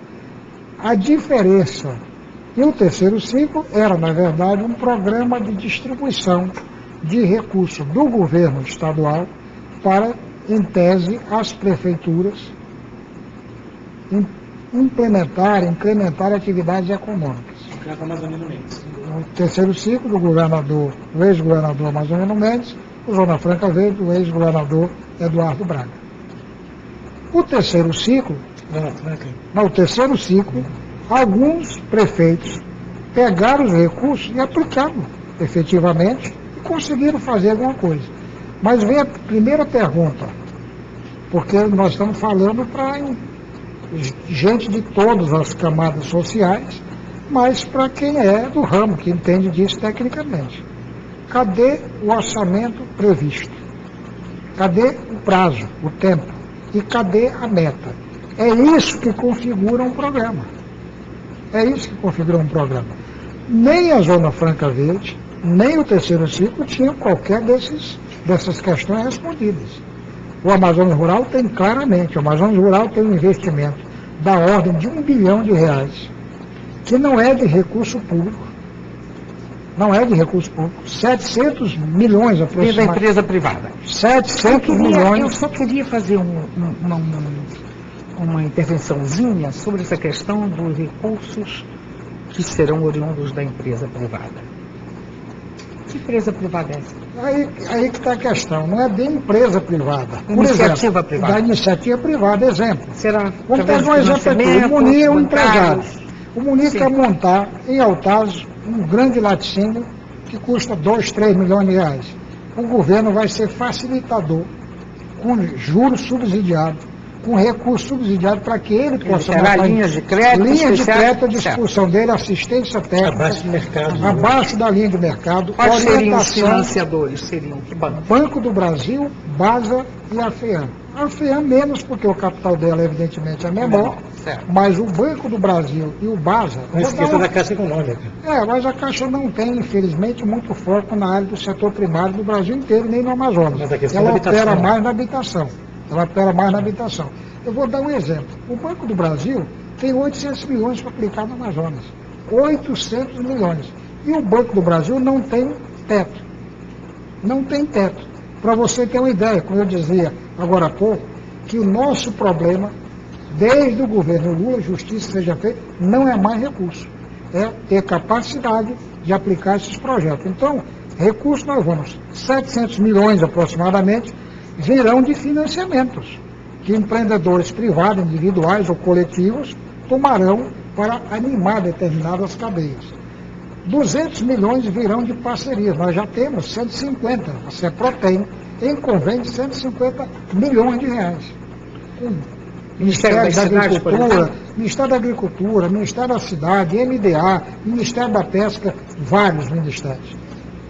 Speaker 2: A diferença e o terceiro ciclo era, na verdade, um programa de distribuição de recursos do governo estadual para, em tese, as prefeituras incrementar atividades econômicas. O terceiro ciclo do governador, o ex-governador Amazônio Mendes, o Zona Franca Verde, o ex-governador Eduardo Braga. O terceiro ciclo, alguns prefeitos pegaram os recursos e aplicaram efetivamente e conseguiram fazer alguma coisa. Mas vem a primeira pergunta, porque nós estamos falando para gente de todas as camadas sociais, mas para quem é do ramo, que entende disso tecnicamente. Cadê o orçamento previsto? Cadê o prazo, o tempo? E cadê a meta? É isso que configura um programa. É isso que configura um programa. Nem a Zona Franca Verde, nem o terceiro ciclo tinham qualquer dessas questões respondidas. O Amazonas Rural tem claramente, o Amazonas Rural tem um investimento da ordem de R$1 bilhão, que não é de recurso público. Não é de recurso público. 700 milhões aproximadamente.
Speaker 1: E da empresa privada.
Speaker 2: 700 milhões.
Speaker 1: Eu só queria fazer uma intervençãozinha sobre essa questão dos recursos que serão oriundos da empresa privada. Que empresa privada é essa?
Speaker 2: Aí que está a questão, não é de empresa privada.
Speaker 1: Iniciativa privada.
Speaker 2: Da iniciativa privada, exemplo.
Speaker 1: Será?
Speaker 2: Vamos pegar um exemplo aqui. O Muni é um empresário. O Muni quer montar em Altaz um grande laticínio que custa 2, 3 milhões de reais. O governo vai ser facilitador, com juros subsidiados, com recursos subsidiados para que ele possa montar
Speaker 1: linhas de crédito,
Speaker 2: à disposição dele, assistência técnica,
Speaker 3: abaixo do mercado,
Speaker 2: abaixo da linha de mercado,
Speaker 1: quais seriam os financiadores? Seriam que banco?
Speaker 2: Banco do Brasil, BASA e a FEAM. A FEAM menos, porque o capital dela, evidentemente, é menor, mas o Banco do Brasil e o BASA...
Speaker 3: Não esqueça da Caixa Econômica.
Speaker 2: Mas a Caixa não tem, infelizmente, muito foco na área do setor primário do Brasil inteiro, nem no Amazonas. Ela opera mais na habitação. Eu vou dar um exemplo. O Banco do Brasil tem 800 milhões para aplicar no Amazonas. 800 milhões. E o Banco do Brasil não tem teto. Não tem teto. Para você ter uma ideia, como eu dizia agora há pouco, que o nosso problema, desde o governo Lula, justiça seja feita, não é mais recurso. É ter capacidade de aplicar esses projetos. Então, recursos nós vamos, 700 milhões aproximadamente, virão de financiamentos, que empreendedores privados, individuais ou coletivos, tomarão para animar determinadas cadeias. 200 milhões virão de parcerias, nós já temos 150, a CEPROTEM, em convênio de 150 milhões de reais. Ministério da Agricultura, Ministério da Agricultura, Ministério da Cidade, MDA, Ministério da Pesca, vários ministérios.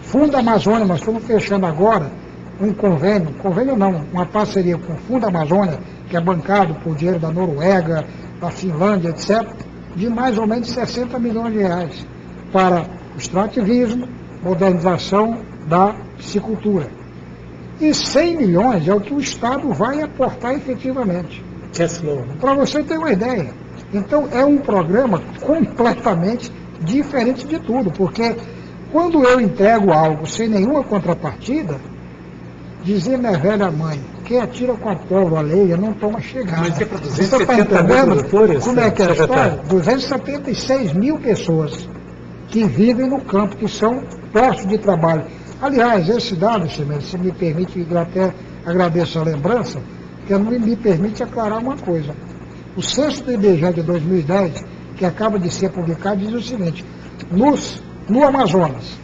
Speaker 2: Fundo Amazônia, nós estamos fechando agora um convênio não, uma parceria com o Fundo Amazônia, que é bancado por dinheiro da Noruega, da Finlândia, etc., de mais ou menos 60 milhões de reais para o extrativismo, modernização da piscicultura. E 100 milhões é o que o Estado vai aportar efetivamente. Para você ter uma ideia. Então, é um programa completamente diferente de tudo, porque quando eu entrego algo sem nenhuma contrapartida, dizia minha velha mãe, quem atira com a pólvora alheia não toma chegada.
Speaker 3: Mas é para
Speaker 2: Você está entendendo como é que é a história? 276 mil pessoas que vivem no campo, que são postos de trabalho. Aliás, esse dado, se me permite, eu até agradeço a lembrança, que me permite aclarar uma coisa. O censo do IBGE de 2010, que acaba de ser publicado, diz o seguinte: no Amazonas,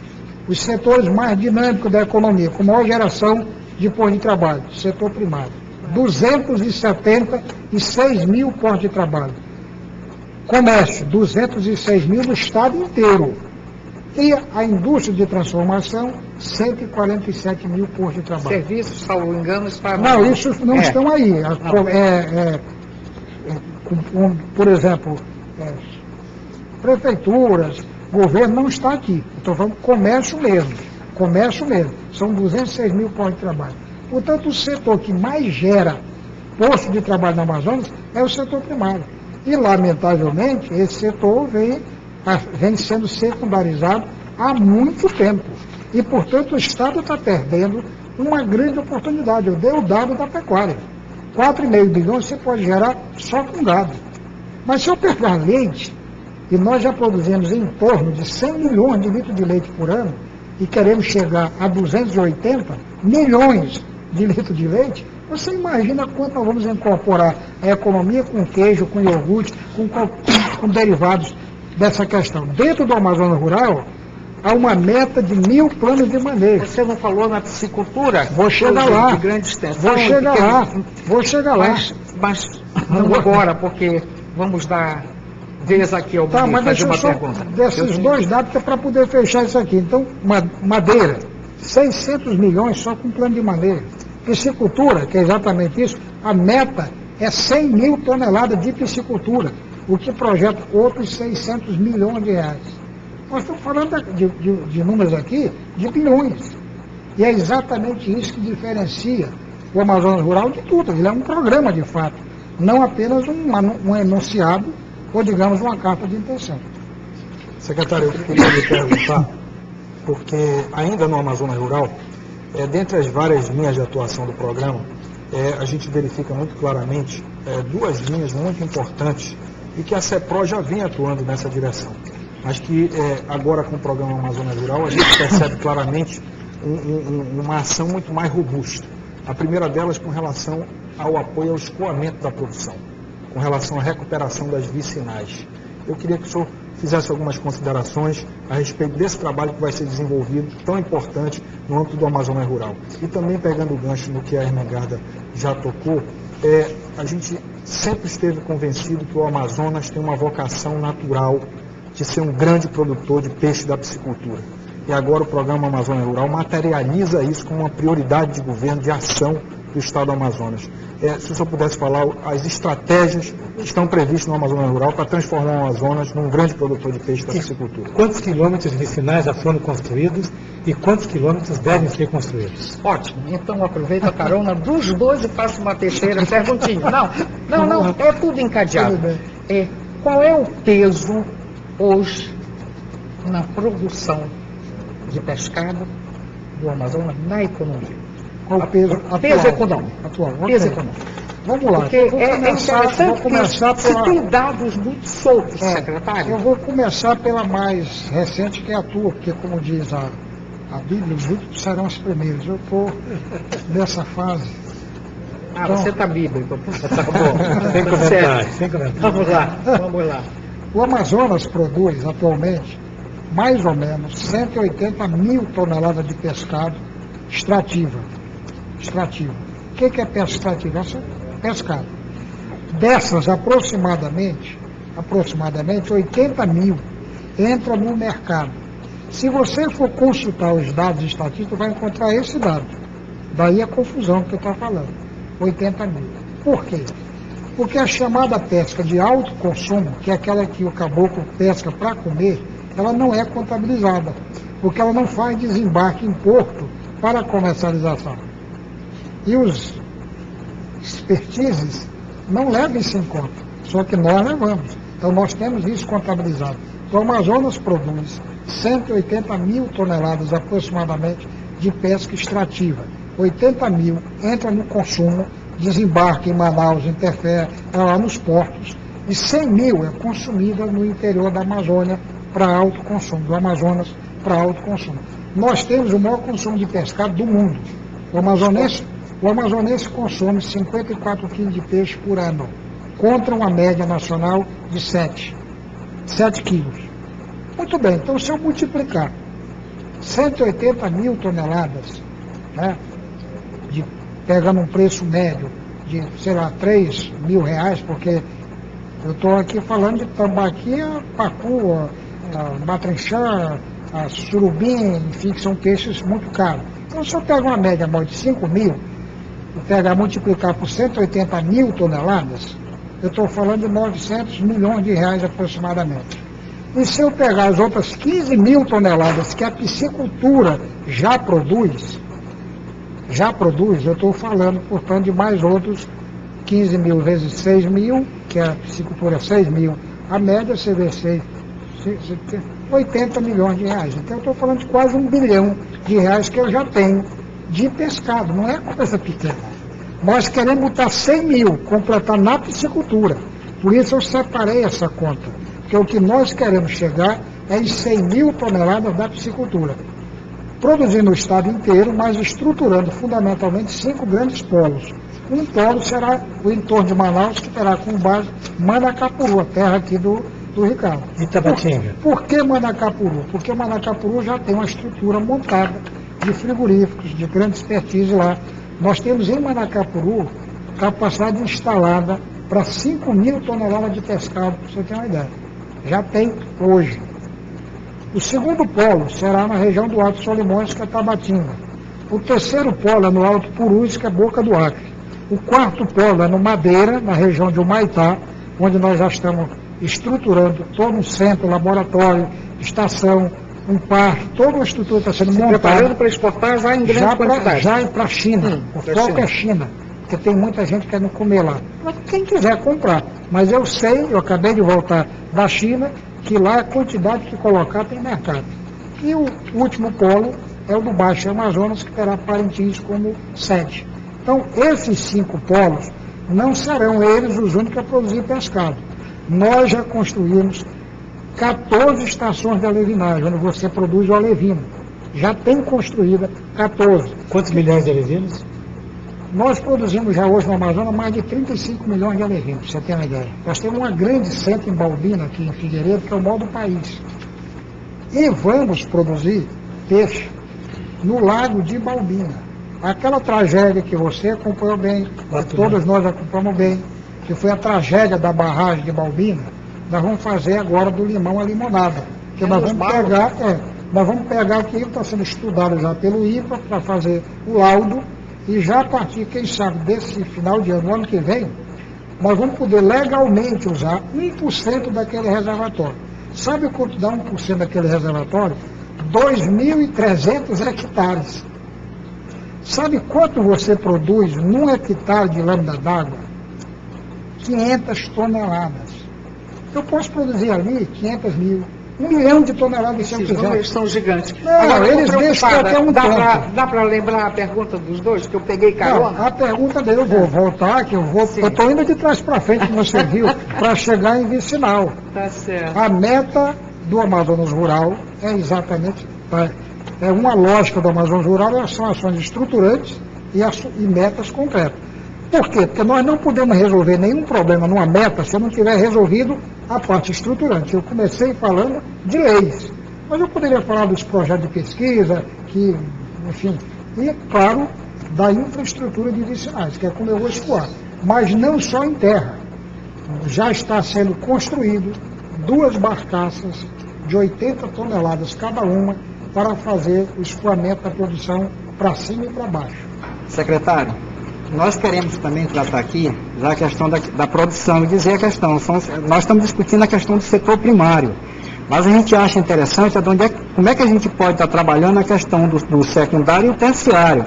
Speaker 2: os setores mais dinâmicos da economia, com maior geração de postos de trabalho, setor primário, 276 mil postos de trabalho. Comércio, 206 mil no estado inteiro. E a indústria de transformação, 147 mil postos de trabalho.
Speaker 1: Serviços, salvo engano, está...
Speaker 2: Não, isso não estão aí. Por exemplo, prefeituras, governo não está aqui. Então vamos comércio mesmo. São 206 mil postos de trabalho. Portanto, o setor que mais gera posto de trabalho no Amazonas é o setor primário. E, lamentavelmente, esse setor vem sendo secundarizado há muito tempo. E, portanto, o Estado está perdendo uma grande oportunidade. Eu dei o dado da pecuária. 4,5 bilhões você pode gerar só com gado. Mas se eu pegar leite, e nós já produzimos em torno de 100 milhões de litros de leite por ano, e queremos chegar a 280 milhões de litros de leite, você imagina quanto nós vamos incorporar a economia com queijo, com iogurte, com derivados dessa questão. Dentro do Amazonas Rural, há uma meta de 1.000 planos de manejo.
Speaker 1: Você não falou na piscicultura?
Speaker 2: Vou chegar lá.
Speaker 1: De grande extensão.
Speaker 2: Vou chegar lá.
Speaker 1: Mas não agora, porque vamos dar vez aqui ao
Speaker 2: Tá, mas
Speaker 1: fazer
Speaker 2: deixa eu
Speaker 1: uma
Speaker 2: só
Speaker 1: pergunta.
Speaker 2: desses dois dados para poder fechar isso aqui. Então, madeira, 600 milhões só com plano de manejo. Piscicultura, que é exatamente isso, a meta é 100 mil toneladas de piscicultura, o que projeta outros 600 milhões de reais. Nós estamos falando de números aqui de bilhões. E é exatamente isso que diferencia o Amazonas Rural de tudo. Ele é um programa, de fato, não apenas um enunciado ou, digamos, uma carta de intenção.
Speaker 4: Secretário, eu queria lhe perguntar, porque ainda no Amazonas Rural, dentre as várias linhas de atuação do programa, a gente verifica muito claramente duas linhas muito importantes e que a CEPRO já vem atuando nessa direção. Mas que agora com o programa Amazonas Rural a gente percebe claramente uma ação muito mais robusta. A primeira delas com relação ao apoio ao escoamento da produção, com relação à recuperação das vicinais. Eu queria que o senhor fizesse algumas considerações a respeito desse trabalho que vai ser desenvolvido, tão importante no âmbito do Amazonas Rural. E também pegando o gancho no que a Ermengarda já tocou, a gente sempre esteve convencido que o Amazonas tem uma vocação natural de ser um grande produtor de peixe da piscicultura. E agora o programa Amazônia Rural materializa isso como uma prioridade de governo, de ação do Estado do Amazonas. Se o senhor pudesse falar as estratégias que estão previstas no Amazonas Rural para transformar o Amazonas num grande produtor de peixe da piscicultura.
Speaker 3: Quantos quilômetros vicinais já foram construídos e quantos quilômetros devem ser construídos?
Speaker 1: Ótimo. Então aproveito a carona dos dois e faço uma terceira perguntinha. Não, é tudo encadeado. Qual é o peso hoje na produção de pescado do Amazonas na economia?
Speaker 2: Qual o peso atual?
Speaker 1: Peso econômico.
Speaker 2: Okay.
Speaker 1: Peso econômico.
Speaker 2: Vamos lá.
Speaker 1: Porque vou começar se tem dados muito soltos, secretário.
Speaker 2: Eu vou começar pela mais recente, que é a tua, porque, como diz a Bíblia, os últimos serão os primeiros. Eu estou nessa fase.
Speaker 1: Então, você está bíblico. Tá bom.
Speaker 3: Sem comentário, sem comentário.
Speaker 1: Vamos lá.
Speaker 2: O Amazonas produz, atualmente, mais ou menos 180 mil toneladas de pescado extrativo. O que é pesca extrativa? Pescado. Dessas, aproximadamente 80 mil entram no mercado. Se você for consultar os dados estatísticos, vai encontrar esse dado. Daí a confusão que eu estou falando. 80 mil. Por quê? Porque a chamada pesca de alto consumo, que é aquela que o caboclo pesca para comer, ela não é contabilizada, porque ela não faz desembarque em porto para comercialização. E os expertises não levam isso em conta, só que nós levamos. Então nós temos isso contabilizado. Então o Amazonas produz 180 mil toneladas aproximadamente de pesca extrativa. 80 mil entra no consumo, desembarque em Manaus, interfere lá nos portos, e 100 mil é consumida no interior da Amazônia para alto consumo, do Amazonas para alto consumo. Nós temos o maior consumo de pescado do mundo. O amazonense consome 54 quilos de peixe por ano, contra uma média nacional de 7 quilos. Muito bem, então se eu multiplicar 180 mil toneladas, né, pegando um preço médio de, sei lá, 3 mil reais, porque eu estou aqui falando de tambaqui, pacu, matrinchã, surubim, enfim, que são peixes muito caros. Então, se eu pego uma média maior de 5 mil, e multiplicar por 180 mil toneladas, eu estou falando de 900 milhões de reais aproximadamente. E se eu pegar as outras 15 mil toneladas que a piscicultura já produz, eu estou falando, portanto, de mais outros 15 mil vezes 6 mil, que a piscicultura 6 mil, a média você vê 80 milhões de reais. Então eu estou falando de quase 1 bilhão de reais que eu já tenho de pescado, não é coisa pequena. Nós queremos botar 100 mil, completar na piscicultura. Por isso eu separei essa conta, porque o que nós queremos chegar é em 100 mil toneladas da piscicultura. Produzindo no estado inteiro, mas estruturando fundamentalmente 5 grandes polos. Um polo será o entorno de Manaus, que terá como base Manacapuru, a terra aqui do Ricardo.
Speaker 3: Itabatinga.
Speaker 2: Por que Manacapuru? Porque Manacapuru já tem uma estrutura montada de frigoríficos, de grande expertise lá. Nós temos em Manacapuru capacidade instalada para 5 mil toneladas de pescado, para você ter uma ideia. Já tem hoje. O segundo polo será na região do Alto Solimões, que é Tabatinga. O terceiro polo é no Alto Purus, que é Boca do Acre. O quarto polo é no Madeira, na região de Humaitá, onde nós já estamos estruturando todo um centro, laboratório, estação, um parque, toda uma estrutura está sendo montada.
Speaker 1: Preparando para exportar já em grande quantidade.
Speaker 2: Já para a China. O foco é China, porque tem muita gente querendo comer lá. Mas quem quiser comprar. Mas eu sei, eu acabei de voltar da China, que lá a quantidade que colocar tem mercado. E o último polo é o do Baixo Amazonas, que terá Parintins como sede. Então, esses 5 polos não serão eles os únicos a produzir pescado. Nós já construímos 14 estações de alevinagem, onde você produz o alevino. Já tem construída 14.
Speaker 3: Quantos milhões de alevinos?
Speaker 2: Nós produzimos já hoje no Amazonas mais de 35 milhões de alevinos, para você ter uma ideia. Nós temos uma grande centro em Balbina, aqui em Figueiredo, que é o maior do país. E vamos produzir peixe no lago de Balbina. Aquela tragédia que você acompanhou bem, todos nós acompanhamos bem, que foi a tragédia da barragem de Balbina, nós vamos fazer agora do limão a limonada. Que nós vamos pegar aqui, está sendo estudado já pelo IPA para fazer o laudo, e já a partir, quem sabe, desse final de ano, ano que vem, nós vamos poder legalmente usar 1% daquele reservatório. Sabe quanto dá 1% daquele reservatório? 2.300 hectares. Sabe quanto você produz num hectare de lâmina d'água? 500 toneladas. Eu posso produzir ali 500 mil, 1 milhão de toneladas se eu quiser.
Speaker 1: Eles são gigantes.
Speaker 2: Não,
Speaker 1: Agora,
Speaker 2: eles deixam até um tempo.
Speaker 1: Dá para lembrar a pergunta dos dois, que eu peguei carona?
Speaker 2: Não, a pergunta dele, eu vou voltar, que eu estou indo de trás para frente, como você viu, para chegar em Vicinal.
Speaker 1: Tá certo.
Speaker 2: A meta do Amazonas Rural é exatamente, é uma lógica do Amazonas Rural, são ações estruturantes e metas concretas. Por quê? Porque nós não podemos resolver nenhum problema numa meta se eu não tiver resolvido a parte estruturante. Eu comecei falando de leis, mas eu poderia falar dos projetos de pesquisa, que, enfim, e, claro, da infraestrutura de vicinais, que é como eu vou escoar. Mas não só em terra. Já está sendo construído 2 barcaças de 80 toneladas cada uma para fazer o escoamento da produção para cima e para baixo.
Speaker 5: Secretário, nós queremos também tratar aqui já a questão da produção e dizer a questão. Nós estamos discutindo a questão do setor primário, mas a gente acha interessante como é que a gente pode estar trabalhando a questão do secundário e o terciário,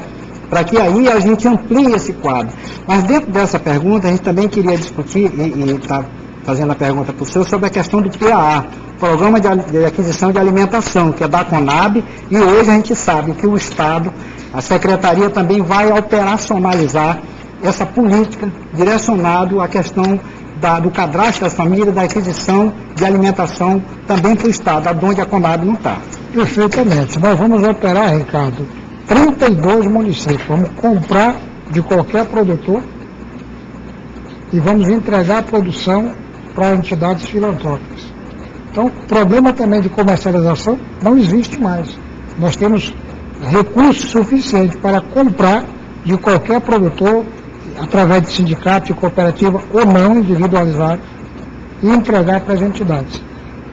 Speaker 5: para que aí a gente amplie esse quadro. Mas dentro dessa pergunta, a gente também queria discutir, e está fazendo a pergunta para o senhor, sobre a questão do PAA, Programa de Aquisição de Alimentação, que é da Conab, e hoje a gente sabe que o Estado, a Secretaria também vai operacionalizar essa política direcionado à questão do cadastro das famílias, da aquisição de alimentação também para o Estado, onde a Conab não está.
Speaker 2: Perfeitamente. Nós vamos operar, Ricardo, 32 municípios. Vamos comprar de qualquer produtor e vamos entregar a produção para entidades filantrópicas. Então, o problema também de comercialização não existe mais. Nós temos recursos suficientes para comprar de qualquer produtor, através de sindicato, de cooperativa ou não individualizado, e entregar para as entidades.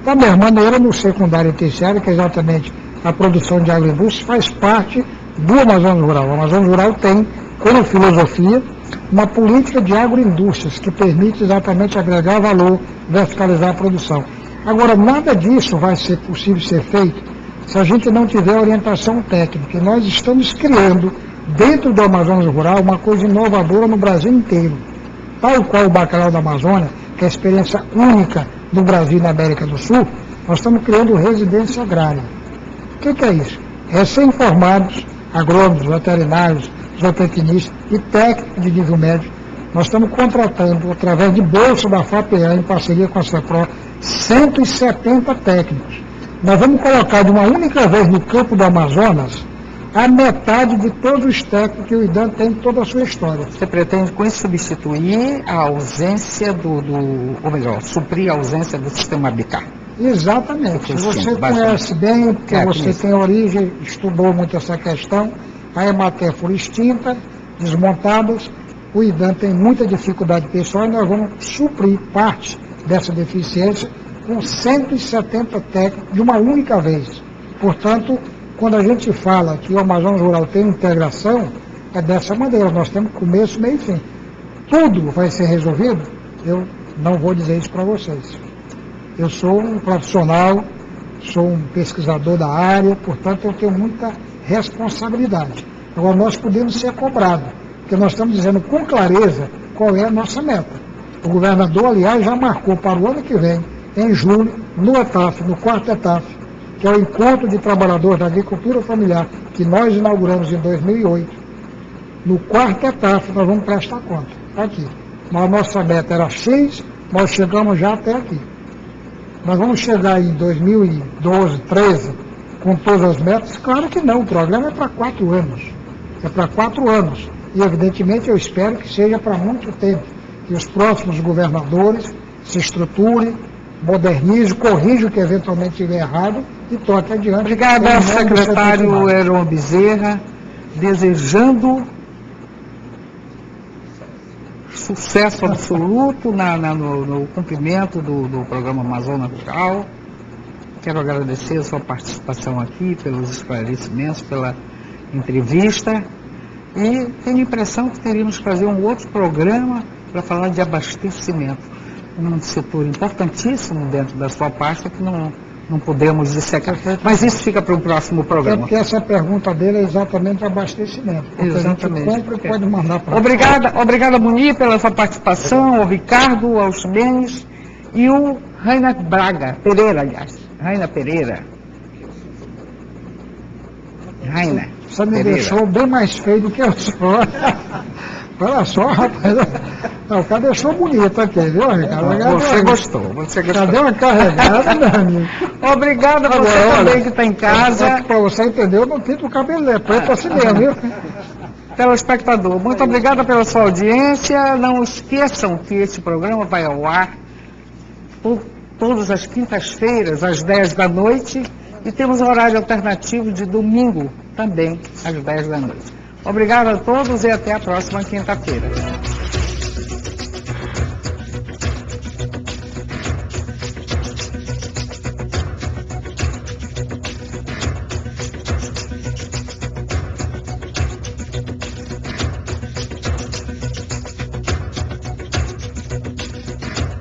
Speaker 2: Da mesma maneira, no secundário e terciário, que é exatamente a produção de agroindústria, faz parte do Amazonas Rural. O Amazonas Rural tem, como filosofia, uma política de agroindústrias que permite exatamente agregar valor, verticalizar a produção. Agora, nada disso vai ser possível ser feito se a gente não tiver orientação técnica. E nós estamos criando, dentro do Amazonas Rural, uma coisa inovadora no Brasil inteiro. tal qual o Bacalhau da Amazônia, que é a experiência única do Brasil e na América do Sul, nós estamos criando residência agrária. O que é isso? Recém-formados, agrônomos, veterinários, zootecnistas e técnicos de nível médio, nós estamos contratando, através de bolsa da FAPEA, em parceria com a CEPRO, 170 técnicos. Nós vamos colocar de uma única vez no campo do Amazonas a metade de todos os técnicos que o IDAM tem em toda a sua história.
Speaker 1: Você pretende com isso substituir a ausência ou melhor, suprir a ausência do sistema BICAR?
Speaker 2: Exatamente. Você conhece bem, porque você tem origem, estudou muito essa questão, a Emater foi extinta, desmontadas, o IDAM tem muita dificuldade pessoal e nós vamos suprir parte dessa deficiência com 170 técnicos de uma única vez. Portanto, quando a gente fala que o Amazonas Rural tem integração, é dessa maneira, nós temos começo, meio e fim. Tudo vai ser resolvido? Eu não vou dizer isso para vocês. Eu sou um profissional, sou um pesquisador da área, portanto eu tenho muita responsabilidade. Agora nós podemos ser cobrados, porque nós estamos dizendo com clareza qual é a nossa meta. O governador, aliás, já marcou para o ano que vem, em julho, no ETAF, no quarto ETAF, que é o Encontro de Trabalhadores da Agricultura Familiar, que nós inauguramos em 2008. No quarto ETAF nós vamos prestar conta. Está aqui. Mas a nossa meta era X, nós chegamos já até aqui. Nós vamos chegar em 2012, 13, com todas as metas? Claro que não, o programa é para 4 anos. É para 4 anos. E, evidentemente, eu espero que seja para muito tempo. Que os próximos governadores se estruturem, modernizem, corrijam o que eventualmente estiver errado e toquem adiante.
Speaker 1: Obrigada, secretário Heron Bezerra, desejando sucesso absoluto no cumprimento do programa Amazonas Rural. Quero agradecer a sua participação aqui, pelos esclarecimentos, pela entrevista. E tenho a impressão que teríamos que fazer um outro programa para falar de abastecimento. Um setor importantíssimo dentro da sua pasta que não podemos dissecar. Mas isso fica para o próximo programa.
Speaker 2: É porque essa pergunta dele é exatamente abastecimento.
Speaker 1: Exatamente.
Speaker 2: A gente compra e pode mandar para
Speaker 1: Obrigada, Munir, pela sua participação, ao Ricardo, aos Benes e o Raina Pereira, aliás. Raina Pereira. Raina.
Speaker 2: Você me deixou bem mais feio do que eu sou. Olha só, rapaz. Não, o cara deixou bonito aqui, viu, Ricardo?
Speaker 1: Você gostou.
Speaker 2: Cadê uma carregada, meu amigo?
Speaker 1: Obrigada a você também que está em casa.
Speaker 2: Para você entender, eu não pinto o cabelo, é preto assim mesmo, viu?
Speaker 1: Telespectador, muito obrigada pela sua audiência. Não esqueçam que esse programa vai ao ar todas as quintas-feiras, às 10 da noite. E temos um horário alternativo de domingo, também, às 10 da noite. Obrigado a todos e até a próxima quinta-feira.